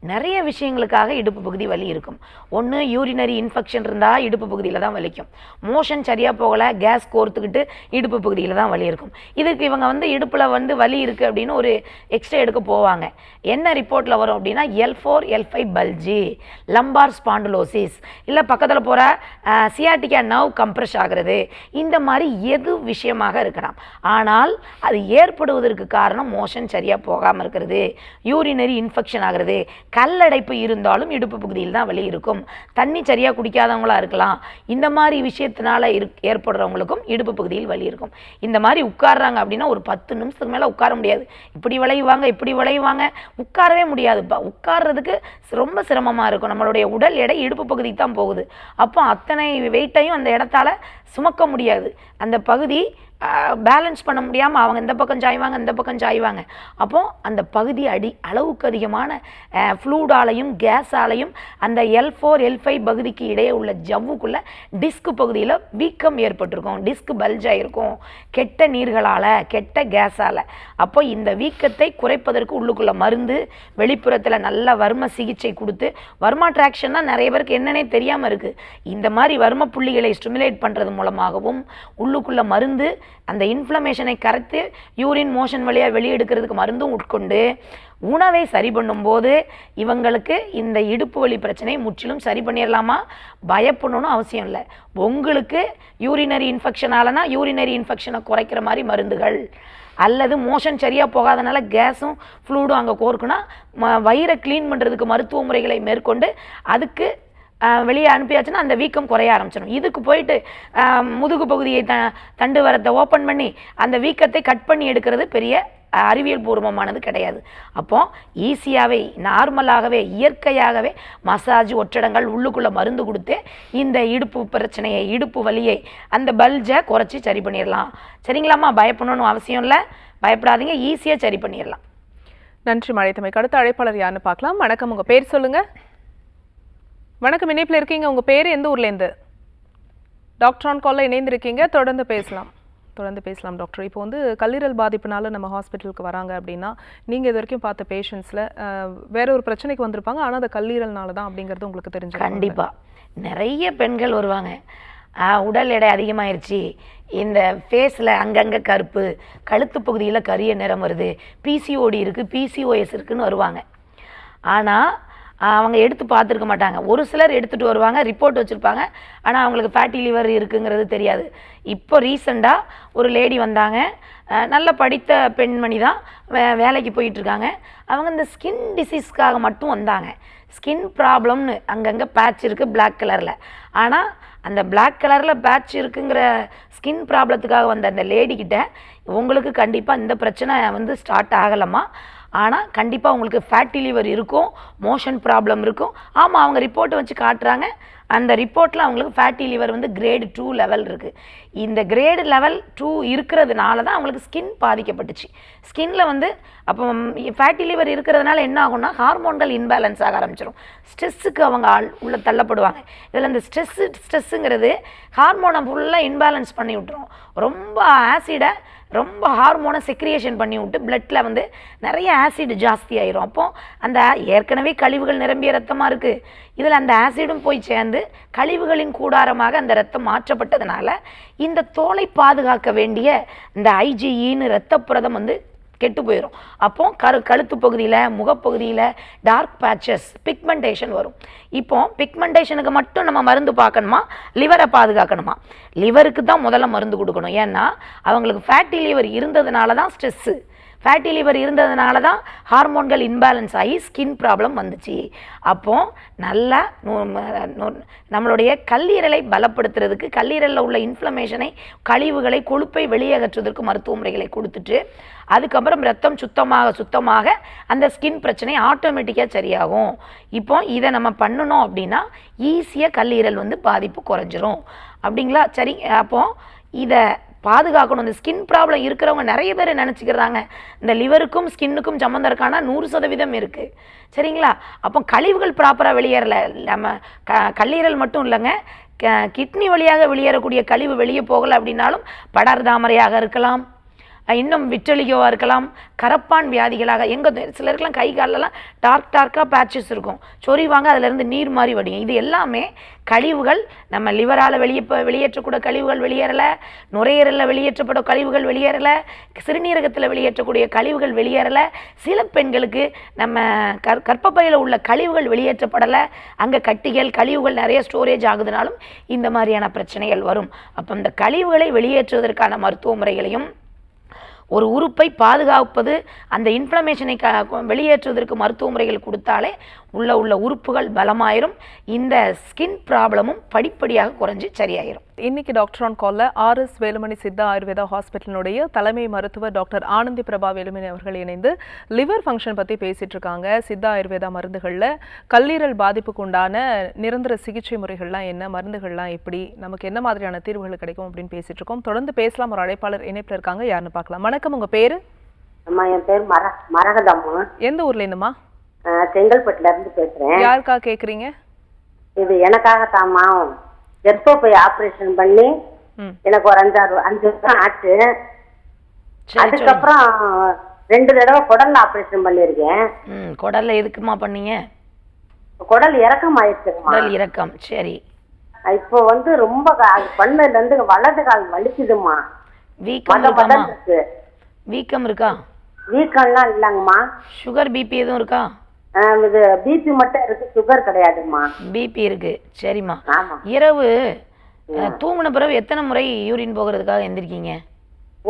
நிறைய விஷயங்களுக்காக இடுப்பு பகுதி வலி இருக்கும். ஒன்று யூரினரி இன்ஃபெக்ஷன் இருந்தால் இடுப்பு பகுதியில் தான் வலிக்கும். மோஷன் சரியாக போகலை, கேஸ் கோர்த்துக்கிட்டு இடுப்பு பகுதியில் தான் வலி இருக்கும். இதுக்கு இவங்க இடுப்பில் வலி இருக்குது அப்படின்னு ஒரு எக்ஸ்ரே எடுக்க போவாங்க. என்ன ரிப்போர்ட்டில் வரும் அப்படின்னா L4 L5 பல்ஜி, லம்பார் ஸ்பாண்டுலோசிஸ், இல்லை பக்கத்தில் போகிற சியாட்டிக்கா நர்வ் கம்ப்ரெஸ் ஆகிறது, இந்த மாதிரி எது விஷயமாக இருக்கலாம். ஆனால் அது ஏற்படுவதற்கு காரணம் மோஷன் சரியாக போகாமல் இருக்கிறது, யூரினரி இன்ஃபெக்ஷன் ஆகிறது. கல்லடைப்பு இருந்தாலும் இடுப்பு பகுதியில் தான் வலி இருக்கும். தண்ணி சரியாக குடிக்காதவங்களா இருக்கலாம். இந்த மாதிரி விஷயத்தினால ஏற்படுறவங்களுக்கும் இடுப்பு பகுதியில் வலி இருக்கும். இந்த மாதிரி உட்கார்றாங்க அப்படின்னா ஒரு 10 நிமிஷத்துக்கு மேலே உட்கார முடியாது. இப்படி விளைவாங்க, உட்காரவே முடியாதுப்பா. உட்கார்றதுக்கு ரொம்ப சிரமமாக இருக்கும். நம்மளுடைய உடல் எடை இடுப்பு பகுதிக்கு தான் போகுது. அப்போ அத்தனை வெயிட்டையும் அந்த இடத்தால சுமக்க முடியாது. அந்த பகுதி பேலன்ஸ் பண்ண முடியாமல் அவங்க இந்த பக்கம் சாய்வாங்க. அப்போது அந்த பகுதி அளவுக்கு அதிகமான ஃப்ளூடாலையும் கேஸாலையும் அந்த L4 L5 பகுதிக்கு இடையே உள்ள ஜவ்வுக்குள்ள டிஸ்க் பகுதியில் வீக்கம் ஏற்பட்டிருக்கும், டிஸ்க் பல்ஜ் ஆகிருக்கும், கெட்ட நீர்களால், கெட்ட கேஸால். அப்போ இந்த வீக்கத்தை குறைப்பதற்கு உள்ளுக்குள்ள மருந்து, வெளிப்புறத்தில் நல்ல வர்ம சிகிச்சை கொடுத்து, வர்மா ட்ராக்ஷன் தான் நிறைய பேருக்கு என்னன்னே தெரியாமல் இருக்குது. இந்த மாதிரி வர்ம புள்ளிகளை ஸ்டிமுலேட் பண்ணுறது மூலமாகவும் உள்ளுக்குள்ள மருந்து அந்த இன்ஃப்ளமேஷனை கரைத்து யூரின் மோஷன் வழியாக வெளியெடுக்கிறதுக்கு மருந்தும் உட்கொண்டு உணவை சரி பண்ணும்போது இவங்களுக்கு இந்த இடுப்பு வலி பிரச்சனை முற்றிலும் சரி பண்ணிடலாமா? பயப்படணும்னு அவசியம் இல்லை. உங்களுக்கு யூரினரி இன்ஃபெக்ஷனாலனா யூரினரி இன்ஃபெக்ஷனை குறைக்கிற மாதிரி மருந்துகள், அல்லது மோஷன் சரியாக போகாதனால கேஸும் ஃப்ளூடும் அங்கே கோர்க்குன்னா வயிறை க்ளீன் பண்ணுறதுக்கு மருத்துவ முறைகளை மேற்கொண்டு அதுக்கு வெளியே அனுப்பியாச்சுன்னா அந்த வீக்கம் குறைய ஆரம்பிச்சிடும். இதுக்கு போயிட்டு முதுகு பகுதியை தண்டு வரத்தை ஓப்பன் பண்ணி அந்த வீக்கத்தை கட் பண்ணி எடுக்கிறது பெரிய அறிவியல் பூர்வமானது கிடையாது. அப்போது ஈஸியாகவே நார்மலாகவே இயற்கையாகவே மசாஜ் ஒற்றடங்கள் உள்ளுக்குள்ளே மருந்து கொடுத்து இந்த இடுப்பு பிரச்சனையை இடுப்பு வலியை அந்த பல்ஜை குறைச்சி சரி பண்ணிடலாம். சரிங்களாம்மா? பயப்படணும்னு அவசியம் இல்லை, பயப்படாதீங்க, ஈஸியாக சரி பண்ணிடலாம். நன்றி மழைத்தமைக்கு. அடுத்த அழைப்பாளர் யாருன்னு பார்க்கலாம். வணக்கம், உங்கள் பேர் சொல்லுங்கள். வணக்கம், இணைப்பில் இருக்கீங்க. உங்கள் பேர் எந்த ஊர்லேருந்து? டாக்டர் ஆன் காலில் இணைந்திருக்கீங்க. தொடர்ந்து பேசலாம் டாக்டர். இப்போ வந்து கல்லீரல் பாதிப்புனால நம்ம ஹாஸ்பிட்டலுக்கு வராங்க அப்படின்னா, நீங்கள் இது வரைக்கும் பார்த்த பேஷண்ட்ஸில் வேற ஒரு பிரச்சனைக்கு வந்திருப்பாங்க, ஆனால் அது கல்லீரல்னால தான் அப்படிங்கிறது உங்களுக்கு தெரிஞ்சு? கண்டிப்பாக நிறைய பெண்கள் வருவாங்க. உடல் எடை அதிகமாயிருச்சு, இந்த ஃபேஸில் அங்கங்கே கருப்பு, கழுத்து பகுதியில் கரிய நிறம் வருது, பிசிஓடி இருக்குது, பிசிஓஎஸ் இருக்குதுன்னு வருவாங்க. ஆனால் அவங்க எடுத்து பார்த்துருக்க மாட்டாங்க. ஒரு சிலர் எடுத்துகிட்டு வருவாங்க, ரிப்போர்ட் வச்சுருப்பாங்க, ஆனால் அவங்களுக்கு ஃபேட்டி லிவர் இருக்குங்கிறது தெரியாது. இப்போ ரீசெண்டாக ஒரு லேடி வந்தாங்க, நல்ல படித்த பெண்மணி தான், வேலைக்கு போயிட்டுருக்காங்க. அவங்க இந்த ஸ்கின் டிசீஸ்க்காக மட்டும் வந்தாங்க. ஸ்கின் ப்ராப்ளம்னு அங்கங்கே பேட்ச் இருக்குது பிளாக் கலரில். ஆனால் அந்த பிளாக் கலரில் பேட்ச் இருக்குங்கிற ஸ்கின் ப்ராப்ளத்துக்காக வந்த அந்த லேடிக்கிட்ட உங்களுக்கு கண்டிப்பாக இந்த பிரச்சனை வந்து ஸ்டார்ட் ஆகலாமா, ஆனால் கண்டிப்பாக உங்களுக்கு ஃபேட்டி லிவர் இருக்கும், மோஷன் ப்ராப்ளம் இருக்கும். ஆமாம், அவங்க ரிப்போர்ட்டை வச்சு காட்டுறாங்க. அந்த ரிப்போர்ட்டில் அவங்களுக்கு ஃபேட்டி லிவர் வந்து கிரேடு 2 லெவல் இருக்குது. இந்த கிரேடு லெவல் 2 இருக்கிறதுனால தான் அவங்களுக்கு ஸ்கின் பாதிக்கப்பட்டுச்சு. ஸ்கின்னில் வந்து அப்போ ஃபேட்டி லிவர் இருக்கிறதுனால என்ன ஆகும்னா ஹார்மோன்கள் இன்பேலன்ஸ் ஆக ஆரம்பிச்சிடும். ஸ்ட்ரெஸ்ஸுக்கு அவங்க உள்ளே தள்ளப்படுவாங்க. இதில் இந்த ஸ்ட்ரெஸ்ஸுங்கிறது ஹார்மோனை ஃபுல்லாக இன்பேலன்ஸ் பண்ணி விட்டுரும். ரொம்ப ஆசிடை ரொம்ப ஹார்மோனை செக்ரியேஷன் பண்ணி விட்டு பிளட்டில் வந்து நிறைய ஆசிட் ஜாஸ்தி ஆயிரும். அப்போது அந்த ஏற்கனவே கழிவுகள் நிரம்பிய ரத்தமாக இருக்குது, இதில் அந்த ஆசிடும் போய் சேர்ந்து கழிவுகளின் கூடாரமாக அந்த ரத்தம் மாற்றப்பட்டதுனால இந்த தோலை பாதுகாக்க வேண்டிய இந்த ஐஜிஇன்னு இரத்தப்புரதம் வந்து கெட்டு போயிடும். அப்போ கழுத்து பகுதியில் முகப்பகுதியில் டார்க் பேச்சஸ் பிக்மெண்டேஷன் வரும். இப்போ பிக்மெண்டேஷனுக்கு மட்டும் நம்ம மருந்து பார்க்கணுமா, லிவரை பாதுகாக்கணுமா? லிவருக்கு தான் முதல்ல மருந்து கொடுக்கணும். ஏன்னா அவங்களுக்கு ஃபேட்டி லிவர் இருந்ததுனால தான் ஸ்ட்ரெஸ்ஸு, ஃபேட்டி லிவர் இருந்ததுனால தான் ஹார்மோன்கள் இன்பேலன்ஸ் ஆகி ஸ்கின் ப்ராப்ளம் வந்துச்சு. அப்போது நல்லா நம்மளுடைய கல்லீரலை பலப்படுத்துறதுக்கு, கல்லீரலில் உள்ள இன்ஃப்ளமேஷனை கழிவுகளை கொழுப்பை வெளியேற்றுவதற்கு மருத்துவ முறைகளை கொடுத்துட்டு அதுக்கப்புறம் ரத்தம் சுத்தமாக அந்த ஸ்கின் பிரச்சனை ஆட்டோமேட்டிக்காக சரியாகும். இப்போ இதை நம்ம பண்ணணும் அப்படின்னா ஈஸியாக கல்லீரல் வந்து பாதிப்பு குறைஞ்சிரும். அப்படிங்களா? சரி, அப்போது இதை பாதுகாக்கணும். இந்த ஸ்கின் ப்ராப்ளம் இருக்கிறவங்க நிறைய பேர் நினச்சிக்கிறாங்க இந்த லிவருக்கும் ஸ்கின்னுக்கும் சம்மந்தம் இருக்கானா 100% இருக்குது. சரிங்களா? அப்போ கழிவுகள் ப்ராப்பராக வெளியேறலை. நம்ம கல்லீரல் மட்டும் இல்லைங்க, கிட்னி வழியாக வெளியேறக்கூடிய கழிவு வெளியே போகலை அப்படின்னாலும் படர்தாமரையாக இருக்கலாம், இன்னும் விட்டலிகோவாக இருக்கலாம், கரப்பான் வியாதிகளாக சிலருக்குலாம் கை காலெலாம் டார்க்காக பேட்சஸ் இருக்கும், சொறிவாங்க, அதிலேருந்து நீர் மாதிரி வடியும். இது எல்லாமே கழிவுகள். நம்ம லிவரால் வெளியேற்றக்கூடிய கழிவுகள் வெளியேறலை, நுரையீரலில் வெளியேற்றப்படும் கழிவுகள் வெளியேறலை, சிறுநீரகத்தில் வெளியேற்றக்கூடிய கழிவுகள் வெளியேறலை. சில பெண்களுக்கு நம்ம கர்ப்பப்பையில் உள்ள கழிவுகள் வெளியேற்றப்படலை, அங்கே கட்டிகள் கழிவுகள் நிறைய ஸ்டோரேஜ் ஆகுதுனாலும் இந்த மாதிரியான பிரச்சனைகள் வரும். அப்போ இந்த கழிவுகளை வெளியேற்றுவதற்கான மருத்துவ முறைகளையும் ஒரு உறுப்பை பாதுகாப்பது, அந்த இன்ஃப்ளமேஷனை வெளியேற்றுவதற்கு மருத்துவ முறைகள் கொடுத்தாலே உள்ள உறுப்புகள் பலமாயிரும், இந்த ஸ்கின் ப்ராப்ளமும் படிப்படியாக குறைஞ்சி சரியாயிரும். இன்னைக்கு டாக்டர் ஆன் காலில் RS வேலுமணி சித்தா ஆயுர்வேதா ஹாஸ்பிட்டலினுடைய தலைமை மருத்துவர் டாக்டர் ஆனந்தி பிரபா வேலுமணி அவர்கள் இணைந்து லிவர் ஃபங்க்ஷன் பற்றி பேசிகிட்டு இருக்காங்க. சித்தா ஆயுர்வேதா மருந்துகளில் கல்லீரல் பாதிப்புக்கு உண்டான நிரந்தர சிகிச்சை முறைகள்லாம் என்ன, மருந்துகள்லாம் எப்படி, நமக்கு என்ன மாதிரியான தீர்வுகள் கிடைக்கும் அப்படின்னு பேசிகிட்டு இருக்கோம். தொடர்ந்து பேசலாம். ஒரு அழைப்பாளர் இணைப்பில் இருக்காங்க, யாருன்னு பார்க்கலாம். வணக்கம், உங்கள் பேர்? அம்மா, என் பேர் மரகதம்மா. எந்த ஊர்ல இருந்துமா? செங்கல்பட்டுல இருந்து பேசுறேன். யாருக்கா கேக்குறீங்க? இது எனக்காகத்தாம்மா. கர்ப்பப்பை ஆபரேஷன் பண்ணி எனக்கு ஒரு 5 வருஷம் ஆச்சு. அதுக்கப்புறம் 2 தடவை குடல்ல ஆபரேஷன் பண்ணிருக்கேன். குடல்ல எதுக்குமா பண்ணீங்க? குடல் இறக்கம் ஆயிடுச்சுமா. குடல் இறக்கம், சரி. இப்போ வந்து ரொம்ப பண்ணதுல இருந்து வலது கால் வலிக்குதுமா. வீக்கம் இருக்கா? வீக்கம்லாம் இல்லங்கம்மா. சுகர் பிபி எதுவும் இருக்கா? இது பிபி மட்டும் இருக்கு, சுகர் கிடையாதுமா. பிபி இருக்கு, சரிம்மா. இரவு தூங்கின பிறகு எத்தனை முறை யூரின் போகிறதுக்காக எந்திரிக்கீங்க?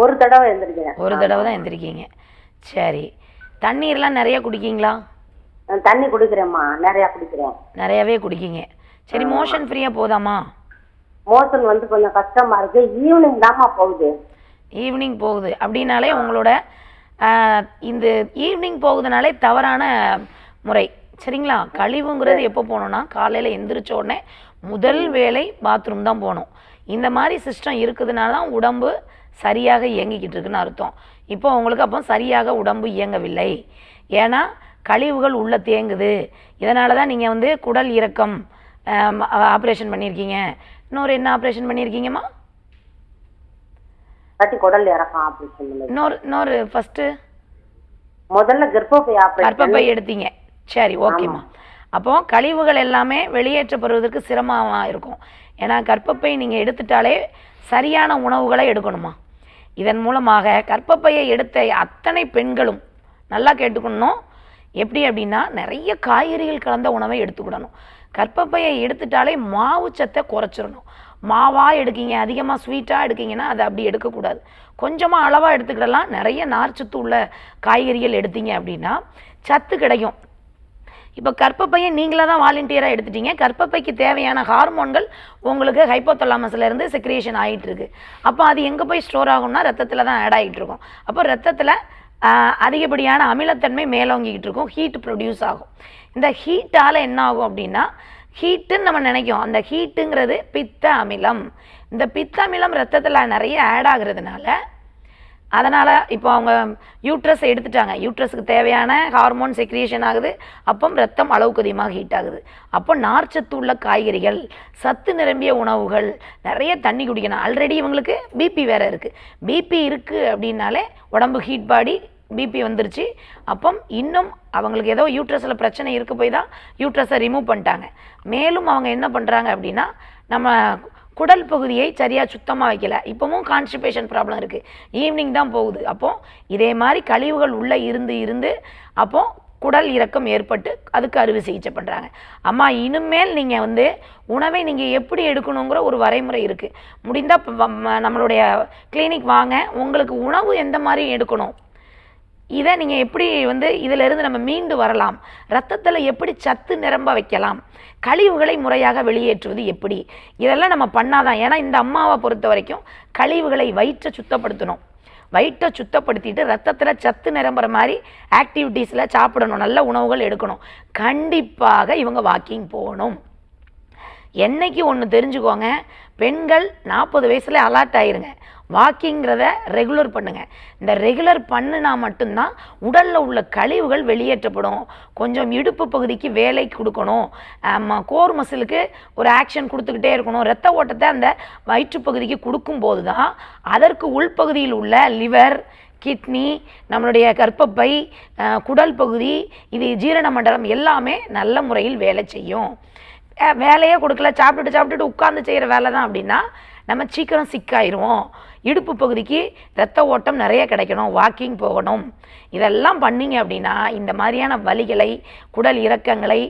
ஒரு தடவை எந்திரிக்கிறேன். ஒரு தடவை தான் எந்திரிக்கீங்க, சரி. தண்ணீர்லாம் நிறைய குடிக்கீங்களா? தண்ணி குடிக்கிறேம்மா, நிறைய குடிக்கிறேன். நிறையவே குடிக்கீங்க, சரி. மோஷன் ஃப்ரீயா போதாமா? மோஷன் வந்து கொஞ்சம் கஷ்டமா இருக்கு. ஈவினிங் தாம்மா போகுது. ஈவினிங் போகுது அப்படின்னாலே உங்களோட இந்த ஈவினிங் போகுதுனாலே தவறான முறை. சரிங்களா? கழிவுங்கிறது எப்போ போகணுன்னா காலையில் எந்திரிச்ச உடனே முதல் வேலை பாத்ரூம் தான் போகணும். இந்த மாதிரி சிஸ்டம் இருக்குதுனால தான் உடம்பு சரியாக இயங்கிக்கிட்டு இருக்குன்னு அர்த்தம். இப்போ உங்களுக்கு அப்போ சரியாக உடம்பு இயங்கவில்லை, ஏன்னா கழிவுகள் உள்ளே தேங்குது. இதனால தான் நீங்கள் வந்து குடல் இறக்கம் ஆப்ரேஷன் பண்ணியிருக்கீங்க. இன்னொரு என்ன ஆப்ரேஷன் பண்ணியிருக்கீங்கம்மா? குடல் இறக்கம் ஆப்ரேஷன். இன்னொரு ஃபஸ்ட்டு முதல்ல கர்ப்பப்பை எடுத்தீங்க. சரி, ஓகேம்மா. அப்போ கழிவுகள் எல்லாமே வெளியேற்றப்படுவதற்கு சிரமமாக இருக்கும். ஏன்னா கர்ப்பப்பை நீங்கள் எடுத்துட்டாலே சரியான உணவுகளை எடுக்கணுமா. இதன் மூலமாக கர்ப்பப்பையை எடுத்த அத்தனை பெண்களும் நல்லா கேட்டுக்கணும். எப்படி அப்படின்னா நிறைய காய்கறிகள் கலந்த உணவை எடுத்துக்கிடணும். கர்ப்பப்பையை எடுத்துட்டாலே மாவு சத்தை குறைச்சிடணும். மாவாக எடுக்கீங்க, அதிகமாக ஸ்வீட்டாக எடுக்கீங்கன்னா அதை அப்படி எடுக்கக்கூடாது. கொஞ்சமாக அளவாக எடுத்துக்கிடலாம். நிறைய நார்ச்சத்து உள்ள காய்கறிகள் எடுத்தீங்க அப்படின்னா சத்து கிடைக்கும். இப்போ கர்ப்பப்பையை நீங்களாக தான் வாலண்டியராக எடுத்துட்டீங்க. கர்ப்பப்பைக்கு தேவையான ஹார்மோன்கள் உங்களுக்கு ஹைப்போதலாமஸ்லேருந்து செக்ரியேஷன் ஆகிட்டு இருக்கு. அப்போ அது எங்கே போய் ஸ்டோர் ஆகும்னா ரத்தத்தில் தான் ஆட் ஆகிட்டு இருக்கும். அப்போ ரத்தத்தில் அதிகப்படியான அமிலத்தன்மை மேலோங்கிக்கிட்டு இருக்கும், ஹீட் ப்ரொடியூஸ் ஆகும். இந்த ஹீட்டால் என்ன ஆகும் அப்படின்னா, ஹீட்டுன்னு நம்ம நினைக்கும், அந்த ஹீட்டுங்கிறது பித்த அமிலம். இந்த பித்த அமிலம் ரத்தத்தில் நிறைய ஆட் ஆகுறதுனால, அதனால் இப்போ அவங்க யூட்ரஸ் எடுத்துட்டாங்க, யூட்ரஸுக்கு தேவையான ஹார்மோன் செக்ரியேஷன் ஆகுது, அப்போ ரத்தம் அளவுக்கு அதிகமாக ஹீட் ஆகுது. அப்போ நார்ச்சத்து உள்ள காய்கறிகள், சத்து நிரம்பிய உணவுகள், நிறைய தண்ணி குடிக்கணும். ஆல்ரெடி இவங்களுக்கு பிபி வேறு இருக்குது. பிபி இருக்குது அப்படின்னாலே உடம்பு ஹீட் பாடி, பிபி வந்துருச்சு. அப்போ இன்னும் அவங்களுக்கு ஏதோ யூட்ரஸில் பிரச்சனை இருக்க போய் தான் யூட்ரஸை ரிமூவ் பண்ணிட்டாங்க. மேலும் அவங்க என்ன பண்ணுறாங்க அப்படின்னா, நம்ம குடல் பகுதியை சரியாக சுத்தமாக வைக்கல. இப்போவும் கான்ஸ்டிபேஷன் ப்ராப்ளம் இருக்குது, ஈவினிங் தான் போகுது. அப்போது இதே மாதிரி கழிவுகள் உள்ளே இருந்து அப்போது குடல் இறக்கம் ஏற்பட்டு அதுக்கு அறுவை சிகிச்சை பண்ணுறாங்க. அம்மா, இனிமேல் நீங்கள் வந்து உணவை நீங்கள் எப்படி எடுக்கணுங்கிற ஒரு வரைமுறை இருக்குது. முடிந்தால் நம்மளுடைய கிளினிக் வாங்க, உங்களுக்கு உணவு எந்த மாதிரி எடுக்கணும், இதை நீங்கள் எப்படி வந்து இதிலிருந்து நம்ம மீண்டு வரலாம், ரத்தத்தில் எப்படி சத்து நிரம்ப வைக்கலாம், கழிவுகளை முறையாக வெளியேற்றுவது எப்படி, இதெல்லாம் நம்ம பண்ணாதான். ஏன்னா இந்த அம்மாவை பொறுத்த வரைக்கும் கழிவுகளை வயிற்றை சுத்தப்படுத்தணும். வயிற்றை சுத்தப்படுத்திட்டு ரத்தத்தில் சத்து நிரம்புற மாதிரி ஆக்டிவிட்டீஸில் சாப்பிடணும், நல்ல உணவுகள் எடுக்கணும். கண்டிப்பாக இவங்க வாக்கிங் போகணும். என்னைக்கு ஒன்று தெரிஞ்சுக்கோங்க, பெண்கள் 40 வயசுல அலர்ட் ஆயிருங்க. வாக்கிங்கிறத ரெகுலர் பண்ணுங்கள். இந்த ரெகுலர் பண்ணினா மட்டும்தான் உடலில் உள்ள கழிவுகள் வெளியேற்றப்படும். கொஞ்சம் இடுப்பு பகுதிக்கு வேலை கொடுக்கணும், கோர் மசிலுக்கு ஒரு ஆக்ஷன் கொடுத்துக்கிட்டே இருக்கணும். இரத்த ஓட்டத்தை அந்த வயிற்றுப்பகுதிக்கு கொடுக்கும்போது தான் அதற்கு உள்பகுதியில் உள்ள லிவர், கிட்னி, நம்மளுடைய கர்ப்பப்பை, குடல் பகுதி, இது ஜீரண மண்டலம் எல்லாமே நல்ல முறையில் வேலை செய்யும். வேலையே கொடுக்கல, சாப்பிட்டுட்டு உட்கார்ந்து செய்கிற வேலை தான் அப்படின்னா நம்ம சீக்கிரம் சிக்காயிருவோம். இடுப்பு பகுதிக்கு இரத்த ஓட்டம் நிறைய கிடைக்கணும், வாக்கிங் போகணும். இதெல்லாம் பண்ணிங்க அப்படின்னா இந்த மாதிரியான வலிகளை, குடல் இறக்கங்களை,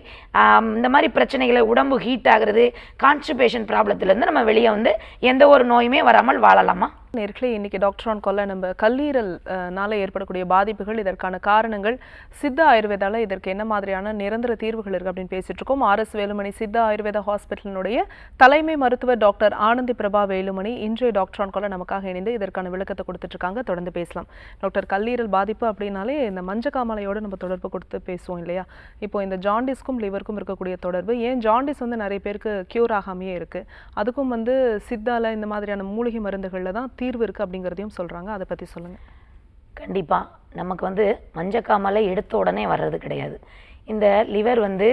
இந்த மாதிரி பிரச்சனைகளை, உடம்பு ஹீட் ஆகிறது, கான்ஸ்டிபேஷன் ப்ராப்ளத்திலேருந்து நம்ம வெளியே வந்து எந்த ஒரு நோயுமே வராமல் வாழலாமா. நேர்களே, இன்னைக்கு டாக்டர் ஆன் கால்ல நம்ம கல்லீரல்னால ஏற்படக்கூடிய பாதிப்புகள், இதற்கான காரணங்கள், சித்த ஆயுர்வேதால இதற்கு என்ன மாதிரியான நிரந்தர தீர்வுகள் இருக்குது அப்படின்னு பேசிட்டு இருக்கோம். RS வேலுமணி சித்த ஆயுர்வேதா ஹாஸ்பிட்டலினுடைய தலைமை மருத்துவர் டாக்டர் ஆனந்தி பிரபா வேலுமணி இன்றைய டாக்டர் ஆன் கால்ல நமக்காக இணைந்து இதற்கான விளக்கத்தை கொடுத்துட்டு இருக்காங்க. தொடர்ந்து பேசலாம். டாக்டர், கல்லீரல் பாதிப்பு அப்படின்னாலே இந்த மஞ்சக்காமலையோட நம்ம தொடர்பு கொடுத்து பேசுவோம் இல்லையா? இப்போ இந்த ஜாண்டிஸ்க்கும் லிவருக்கும் இருக்கக்கூடிய தொடர்பு, ஏன் ஜாண்டிஸ் வந்து நிறைய பேருக்கு கியூர் ஆகாமையே இருக்குது, அதுக்கும் வந்து சித்தால இந்த மாதிரியான மூலிகை மருந்துகளில் தான் தீர்வு இருக்குது அப்படிங்கிறதையும் சொல்கிறாங்க. அதை பற்றி சொல்லுங்கள். கண்டிப்பாக நமக்கு வந்து மஞ்சக்காமலை எடுத்த உடனே வர்றது கிடையாது. இந்த லிவர் வந்து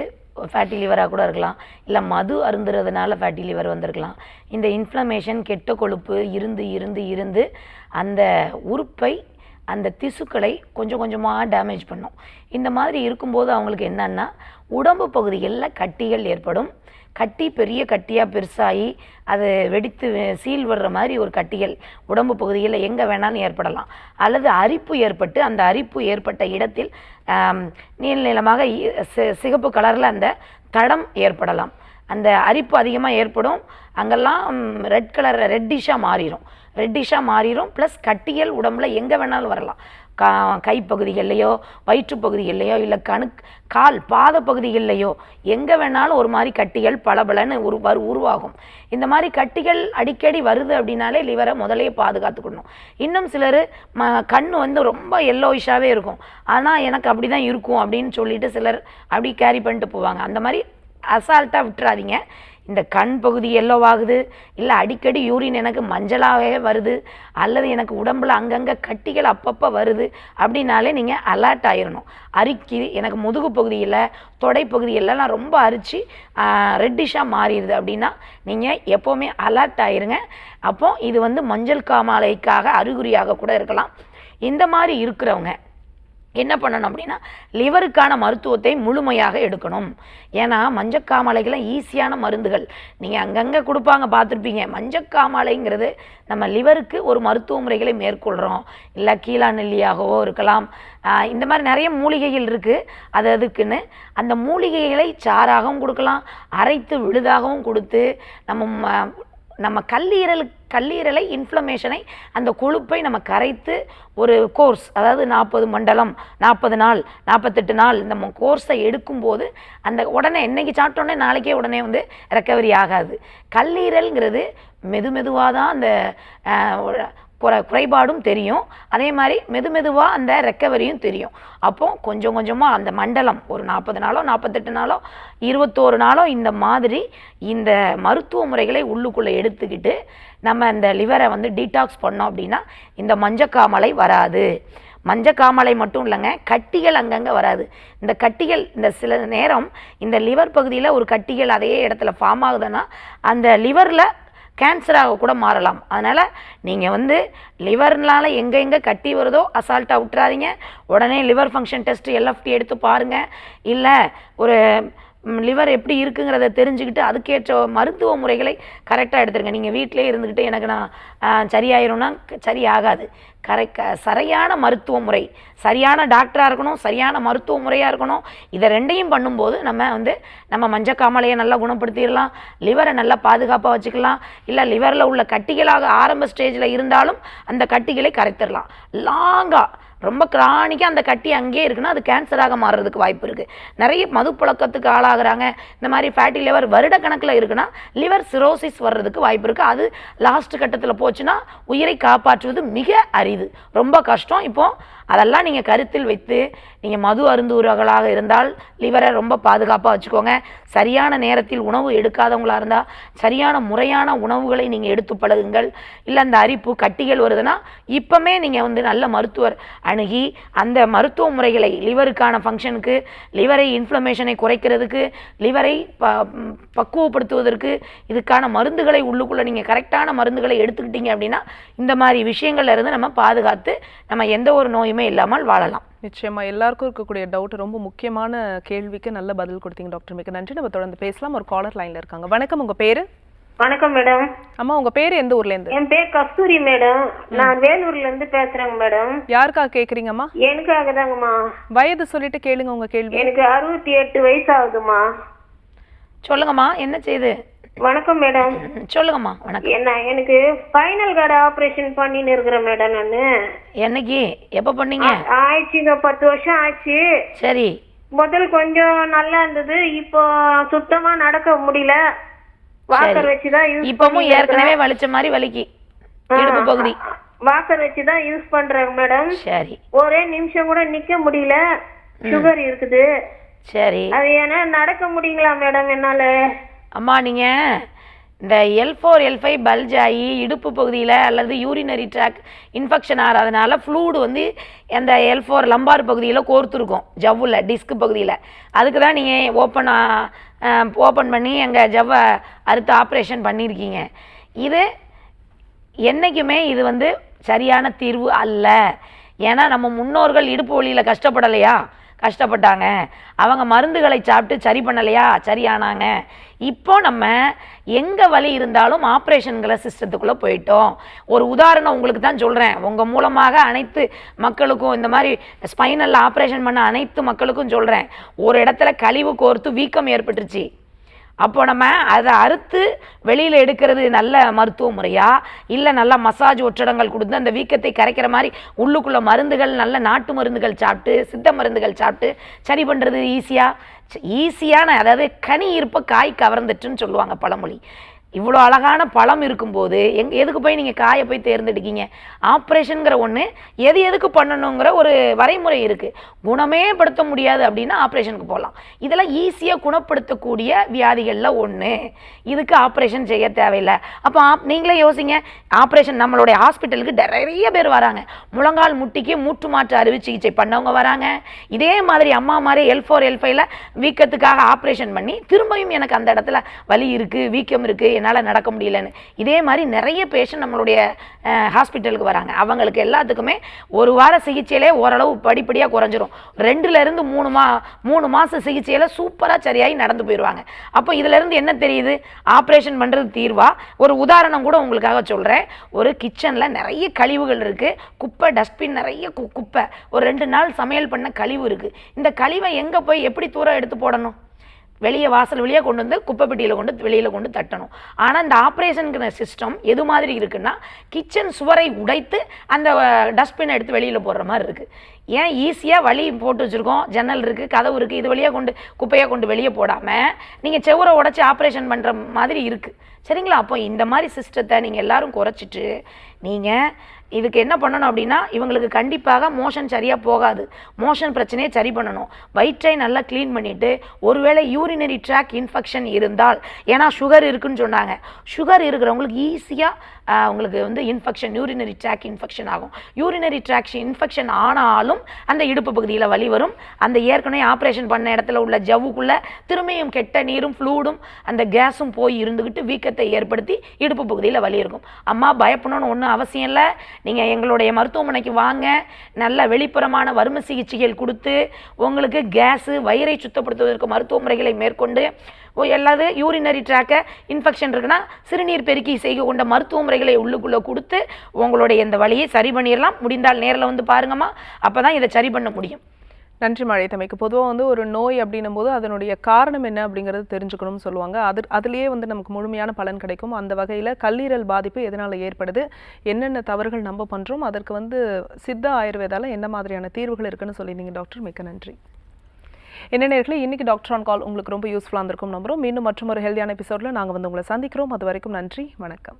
ஃபேட்டி லிவராக கூட இருக்கலாம், இல்லை மது அருந்துறதுனால ஃபேட்டி லிவர் வந்திருக்கலாம். இந்த இன்ஃப்ளமேஷன், கெட்ட கொழுப்பு இருந்து அந்த உறுப்பை, அந்த திசுக்களை கொஞ்சம் கொஞ்சமாக டேமேஜ் பண்ணும். இந்த மாதிரி இருக்கும்போது அவங்களுக்கு என்னன்னா, உடம்பு பகுதிகளில் கட்டிகள் ஏற்படும். கட்டி பெரிய கட்டியாக பெருசாகி அது வெடித்து சீல் விடுற மாதிரி ஒரு கட்டிகள் உடம்பு பகுதியில் எங்கே வேணாலும் ஏற்படலாம். அல்லது அரிப்பு ஏற்பட்டு அந்த அரிப்பு ஏற்பட்ட இடத்தில் நீளமாக சிகப்பு கலரில் அந்த தடம் ஏற்படலாம். அந்த அரிப்பு அதிகமாக ஏற்படும், அங்கெல்லாம் ரெட்டிஷாக மாறிடும். ரெட்டிஷாக மாறிடும். ப்ளஸ் கட்டிகள் உடம்புல எங்கே வேணாலும் வரலாம். கைப்பகுதிகள்லையோ வயிற்றுப்பகுதிகள்லையோ இல்லை கால் பாத பகுதிகள்லையோ எங்கே வேணாலும் ஒரு மாதிரி கட்டிகள் பளபளன்னு உருவாகும். இந்த மாதிரி கட்டிகள் அடிக்கடி வருது அப்படின்னாலே லிவரை முதலே பாதுகாத்துக்கணும். இன்னும் சிலர் கண் வந்து ரொம்ப எல்லோயிஷாகவே இருக்கும், ஆனால் எனக்கு அப்படி தான் இருக்கும் அப்படின்னு சொல்லிட்டு சிலர் அப்படி கேரி பண்ணிட்டு போவாங்க. அந்த மாதிரி அசால்ட்டாக விட்டுறாதீங்க. இந்த கண் பகுதி எல்லோவாகுது, இல்லை அடிக்கடி யூரின் எனக்கு மஞ்சளாகவே வருது, அல்லது எனக்கு உடம்புல அங்கங்கே கட்டிகள் அப்பப்போ வருது அப்படின்னாலே நீங்கள் அலர்ட் ஆயிடணும். அரிக்கி எனக்கு முதுகு பகுதியில் தொடை பகுதியெல்லாம் நான் ரொம்ப அரிச்சு ரெட்டிஷாக மாறிடுது அப்படின்னா நீங்கள் எப்போவுமே அலர்ட் ஆயிருங்க. அப்போ இது வந்து மஞ்சள் காமாலைக்காக அறிகுறியாக கூட இருக்கலாம். இந்த மாதிரி இருக்கிறவங்க என்ன பண்ணணும் அப்படின்னா லிவருக்கான மருத்துவத்தை முழுமையாக எடுக்கணும். ஏன்னா மஞ்சக்காமாலைக்கெல்லாம் ஈஸியான மருந்துகள் நீங்கள் அங்கங்கே கொடுப்பாங்க, பார்த்துருப்பீங்க. மஞ்சக்காமாலைங்கிறது நம்ம லிவருக்கு ஒரு மருத்துவ முறைகளை மேற்கொள்கிறோம். இல்லை கீழா நெல்லியாகவோ இருக்கலாம், இந்த மாதிரி நிறைய மூலிகைகள் இருக்குது. அதுக்குன்னு அந்த மூலிகைகளை சாறாகவும் கொடுக்கலாம், அரைத்து விழுதாகவும் கொடுத்து நம்ம கல்லீரலை இன்ஃப்ளமேஷனை அந்த கொழுப்பை நம்ம கரைத்து ஒரு கோர்ஸ், அதாவது 40 மண்டலம் 40 நாள் 48 நாள் இந்த கோர்ஸை எடுக்கும்போது அந்த உடனே இன்னைக்கு சாப்பிட்டோன்னே நாளைக்கே உடனே வந்து ரெக்கவரி ஆகாது. கல்லீரல்ங்கிறது மெதுவாக தான் அந்த குறைபாடும் தெரியும், அதே மாதிரி மெதுவாக அந்த ரெக்கவரியும் தெரியும். அப்போது கொஞ்சம் கொஞ்சமாக அந்த மண்டலம் ஒரு 40 நாளோ 48 நாளோ 21 நாளோ இந்த மாதிரி இந்த மருத்துவ முறைகளை உள்ளுக்குள்ளே எடுத்துக்கிட்டு நம்ம இந்த லிவரை வந்து டீடாக்ஸ் பண்ணோம் அப்படின்னா இந்த மஞ்சக்காமலை வராது. மஞ்சக்காமலை மட்டும் இல்லைங்க, கட்டிகள் அங்கங்கே வராது. இந்த கட்டிகள் இந்த சில நேரம் இந்த லிவர் பகுதியில் ஒரு கட்டிகள் அதே இடத்துல ஃபார்ம் ஆகுதுன்னா அந்த லிவரில் கேன்சராக கூட மாறலாம். அதனால் நீங்கள் வந்து லிவர்னால எங்கே கட்டி வருதோ அசால்ட்டாக விட்டுறாதீங்க. உடனே லிவர் ஃபங்க்ஷன் டெஸ்ட்டு எல்எஃப்டி எடுத்து பாருங்கள். இல்லை ஒரு லிவர் எப்படி இருக்குங்கிறத தெரிஞ்சுக்கிட்டு அதுக்கேற்ற மருத்துவ முறைகளை கரெக்டாக எடுத்துருங்க. நீங்கள் வீட்டிலே இருந்துக்கிட்டு எனக்கு நான் சரியாயிரும்னா சரியாகாது. சரியான மருத்துவ முறை, சரியான டாக்டராக இருக்கணும், சரியான மருத்துவ முறையாக இருக்கணும். இதை ரெண்டையும் பண்ணும்போது நம்ம மஞ்சக்காமலையை நல்லா குணப்படுத்திடலாம், லிவரை நல்லா பாதுகாப்பாக வச்சுக்கலாம். இல்லை லிவரில் உள்ள கட்டிகளாக ஆரம்ப ஸ்டேஜில் இருந்தாலும் அந்த கட்டிகளை கரைத்திடலாம். லாங்காக ரொம்ப கிரானிக்காக அந்த கட்டி அங்கேயே இருக்குன்னா அது கேன்சராக மாறுறதுக்கு வாய்ப்பு இருக்குது. நிறைய மது பழக்கத்துக்கு ஆளாகிறாங்க, இந்த மாதிரி ஃபேட்டி லிவர் வருடக்கணக்கில் இருக்குன்னா லிவர் சிரோசிஸ் வர்றதுக்கு வாய்ப்பு இருக்குது. அது லாஸ்ட் கட்டத்தில் போச்சுன்னா உயிரை காப்பாற்றுவது மிக அரிது, ரொம்ப கஷ்டம். இப்போது அதெல்லாம் நீங்கள் கருத்தில் வைத்து நீங்கள் மது அருந்துவர்களாக இருந்தால் லிவரை ரொம்ப பாதுகாப்பாக வச்சுக்கோங்க. சரியான நேரத்தில் உணவு எடுக்காதவங்களாக இருந்தால் சரியான முறையான உணவுகளை நீங்கள் எடுத்து பழகுங்கள். இல்லை அந்த அரிப்பு கட்டிகள் வருதுன்னா இப்போமே நீங்கள் நல்ல மருத்துவர் அணுகி அந்த மருத்துவ முறைகளை லிவருக்கான ஃபங்க்ஷனுக்கு, லிவரை இன்ஃப்ளமேஷனை குறைக்கிறதுக்கு, லிவரை பக்குவப்படுத்துவதற்கு இதுக்கான மருந்துகளை உள்ளுக்குள்ளே நீங்கள் கரெக்டான மருந்துகளை எடுத்துக்கிட்டீங்க அப்படின்னா இந்த மாதிரி விஷயங்கள்ல இருந்து நம்ம பாதுகாத்து நம்ம எந்த ஒரு நோயுமே இல்லாமல் வாழலாம். நிச்சயமா எல்லாருக்கும் இருக்கக்கூடிய டவுட், ரொம்ப முக்கியமான கேள்விக்கு நல்ல பதில் கொடுத்தீங்க டாக்டர். மிக்க நன்றி. நம்ம தொடர்ந்து பேசலாம். ஒரு காலர் லைன்ல இருக்காங்க. வணக்கம், உங்க பேரு? வணக்கம் மேடம். அம்மா உங்க பேரு எந்த ஊர்ல இருந்து? என் பேர் கஸ்தூரி மேடம். நான் வேலூர்ல இருந்து பேசுறேங்க மேடம். யாருக்காக கேக்குறீங்கம்மா? எனக்காக தாங்கம்மா. வயது சொல்லிட்டு கேளுங்க உங்க கேள்வி. எனக்கு 68 வயசு ஆகுதுமா. சொல்லுங்கம்மா, என்ன செய்து? வணக்கம் மேடம். சொல்லுங்கம்மா. வணக்கம். எனக்கு ஸ்பைனல் கார்டு ஆபரேஷன் பண்ணின்னு இருக்கிறேன் மேடம். நானு என்னைக்கு எப்ப பண்ணீங்க? ஆயிடுச்சுங்க, 10 வருஷம் ஆச்சு. சரி. முதல் கொஞ்சம் நல்லா இருந்தது, இப்போ சுத்தமா நடக்க முடியல. வாக்கர் வச்சுதான் யூஸ். இப்பவும் ஏற்கனவே வலிச்ச மாதிரி வலிக்கு இடுப்பு பகுதி. வாக்கர் வச்சுதான் யூஸ் பண்றேங்க மேடம். சரி. ஒரே நிமிஷம் கூட நிக்க முடியல, சுகர் இருக்குது. சரி. அது ஏன்னா நடக்க முடியுங்களா மேடம் என்னால? அம்மா நீங்க இந்த L4 L5 பல்ஜ் ஆகி இடுப்பு பகுதியில் அல்லது யூரினரி ட்ராக் இன்ஃபெக்ஷன் ஆகிறதுனால ஃப்ளூடு அந்த L4 லம்பார் பகுதியில் கோர்த்துருக்கும், ஜவ்வில் டிஸ்க் பகுதியில். அதுக்கு தான் நீங்கள் ஓப்பன் பண்ணி எங்கள் ஜவ்வை அறுத்து ஆப்ரேஷன் பண்ணியிருக்கீங்க. இது என்றைக்குமே இது சரியான தீர்வு அல்ல. ஏன்னா நம்ம முன்னோர்கள் இடுப்பு வலியில் கஷ்டப்பட்டாங்க, அவங்க மருந்துகளை சாப்பிட்டு சரி பண்ணலையா, சரியானாங்க. இப்போ நம்ம எங்கே வலி இருந்தாலும் ஆப்ரேஷன்கிற சிஸ்டத்துக்குள்ளே போயிட்டோம். ஒரு உதாரணம் உங்களுக்கு தான் சொல்கிறேன். உங்கள் மூலமாக அனைத்து மக்களுக்கும், இந்த மாதிரி ஸ்பைனலில் ஆப்ரேஷன் பண்ண அனைத்து மக்களுக்கும் சொல்கிறேன். ஒரு இடத்துல கழிவு கோர்த்து வீக்கம் ஏற்பட்டுருச்சு, அப்போ நம்ம அதை அறுத்து வெளியில் எடுக்கிறது நல்ல மருத்துவ முறையா, இல்லை நல்லா மசாஜ் ஒற்றடங்கள் கொடுத்து அந்த வீக்கத்தை கரைக்கிற மாதிரி உள்ளுக்குள்ள மருந்துகள், நல்ல நாட்டு மருந்துகள் சாப்பிட்டு, சித்த மருந்துகள் சாப்பிட்டு சரி பண்ணுறது ஈஸியான, அதாவது கனி இருப்ப காய் கவர்ந்துட்டுன்னு சொல்லுவாங்க பழமொழி. இவ்வளோ அழகான பழம் இருக்கும்போது எதுக்கு போய் நீங்கள் காயை போய் தேர்ந்தெடுக்கீங்க? ஆப்ரேஷனுங்கிற ஒன்று எதுக்கு பண்ணணுங்கிற ஒரு வரைமுறை இருக்குது. குணமே படுத்த முடியாது அப்படின்னா ஆப்ரேஷனுக்கு போகலாம். இதெல்லாம் ஈஸியாக குணப்படுத்தக்கூடிய வியாதிகளில் ஒன்று. இதுக்கு ஆப்ரேஷன் செய்ய தேவையில்லை. அப்போ நீங்களே யோசிங்க, ஆப்ரேஷன் நம்மளுடைய ஹாஸ்பிட்டலுக்கு நிறைய பேர் வராங்க. முழங்கால் முட்டிக்கு மூட்டு மாற்று அறுவை சிகிச்சை பண்ணவங்க வராங்க. இதே மாதிரி அம்மா மாதிரி L4 L5ல வீக்கத்துக்காக ஆப்ரேஷன் பண்ணி திரும்பியும் எனக்கு அந்த இடத்துல வலி இருக்குது, வீக்கம் இருக்குது, என்னால் நடக்க முடியலன்னு இதே மாதிரி நிறைய பேஷண்ட் நம்மளுடைய ஹாஸ்பிட்டலுக்கு வராங்க. அவங்களுக்கு எல்லாத்துக்குமே ஒரு வார சிகிச்சையிலே ஓரளவு படிப்படியாக குறைஞ்சிரும். 2லேருந்து 3 மாத சிகிச்சையில் சூப்பராக சரியாகி நடந்து போயிடுவாங்க. அப்போ இதிலேருந்து என்ன தெரியுது? ஆப்ரேஷன் பண்ணுறது தீர்வா? ஒரு உதாரணம் கூட உங்களுக்காக சொல்கிறேன். ஒரு கிச்சனில் நிறைய கழிவுகள் இருக்குது, குப்பை, டஸ்ட்பின் நிறைய குப்பை, ஒரு 2 நாள் சமையல் பண்ண கழிவு இருக்குது. இந்த கழிவை எங்கே போய் எப்படி தூரம் எடுத்து போடணும்? வெளியே வாசல் வழியாக கொண்டு வந்து குப்பை பெட்டியில் கொண்டு வெளியில் கொண்டு தட்டணும். ஆனால் இந்த ஆப்ரேஷனுங்கிற சிஸ்டம் எது மாதிரி இருக்குன்னா, கிச்சன் சுவரை உடைத்து அந்த டஸ்ட்பினை எடுத்து வெளியில் போடுற மாதிரி இருக்குது. ஏன் ஈஸியாக வழி போட்டு வச்சுருக்கோம், ஜன்னல் இருக்குது, கதவு இருக்குது, இது வழியாக கொண்டு குப்பையாக கொண்டு வெளியே போடாமல் நீங்கள் செவரை உடைச்சி ஆப்ரேஷன் பண்ணுற மாதிரி இருக்குது. சரிங்களா? அப்போ இந்த மாதிரி சிஸ்டத்தை நீங்கள் எல்லோரும் குறைச்சிட்டு நீங்கள் இதுக்கு என்ன பண்ணணும் அப்படின்னா, இவங்களுக்கு கண்டிப்பாக மோஷன் சரியாக போகாது. மோஷன் பிரச்சனையை சரி பண்ணணும். வயிற்றை நல்லா க்ளீன் பண்ணிவிட்டு, ஒருவேளை யூரினரி ட்ராக் இன்ஃபெக்ஷன் இருந்தால், ஏன்னா சுகர் இருக்குன்னு சொன்னாங்க, சுகர் இருக்கிறவங்களுக்கு ஈஸியாக உங்களுக்கு வந்து இன்ஃபெக்ஷன், யூரினரி ட்ராக் இன்ஃபெக்ஷன் ஆகும். யூரினரி ட்ராக் இன்ஃபெக்ஷன் ஆனாலும் அந்த இடுப்பு பகுதியில் வலி வரும். அந்த ஏற்கனவே ஆப்ரேஷன் பண்ண இடத்துல உள்ள ஜவ்வுக்குள்ளே திரும்பியும் கெட்ட நீரும் ஃப்ளூடும் அந்த கேஸும் போய் இருந்துக்கிட்டு வீக்கத்தை ஏற்படுத்தி இடுப்பு பகுதியில் வலி இருக்கும். அம்மா பயப்படணும்னு ஒன்றும் அவசியம் இல்லை. நீங்கள் எங்களுடைய மருத்துவமனைக்கு வாங்க, நல்ல வெளிப்புறமான வறுமை சிகிச்சைகள் கொடுத்து உங்களுக்கு கேஸு, வயிறை சுத்தப்படுத்துவதற்கு மருத்துவ முறைகளை மேற்கொண்டு எல்லாது யூரினரி ட்ராக்கை இன்ஃபெக்ஷன் இருக்குன்னா சிறுநீர் பெருக்கி செய்ய கொண்ட மருத்துவ முறைகளை உள்ளுக்குள்ளே கொடுத்து உங்களுடைய இந்த வழியை சரி பண்ணிடலாம். முடிந்தால் நேரில் வந்து பாருங்கம்மா, அப்போ தான் இதை சரி பண்ண முடியும். நன்றி மழைத்தமைக்கு. பொதுவாக வந்து ஒரு நோய் அப்படின்னும் போது அதனுடைய காரணம் என்ன அப்படிங்கிறது தெரிஞ்சுக்கணும்னு சொல்லுவாங்க. அதுலேயே வந்து நமக்கு முழுமையான பலன் கிடைக்கும். அந்த வகையில் கல்லீரல் பாதிப்பு எதனால் ஏற்படுது, என்னென்ன தவறுகள் நம்ம பண்ணுறோம், அதற்கு வந்து சித்த ஆயுர்வேதாவில் என்ன மாதிரியான தீர்வுகள் இருக்குன்னு சொல்லியிருந்தீங்க டாக்டர். மிக்க நன்றி. என்ன நேயர்களே, இன்னைக்கு டாக்டர் ஆன் கால் உங்களுக்கு ரொம்ப யூஸ்ஃபுல்லாக இருந்திருக்கும் நம்புறோம். மீண்டும் மற்றொரு ஹெல்தியான எபிசோடில் நாங்கள் வந்து உங்களை சந்திக்கிறோம். அது வரைக்கும் நன்றி, வணக்கம்.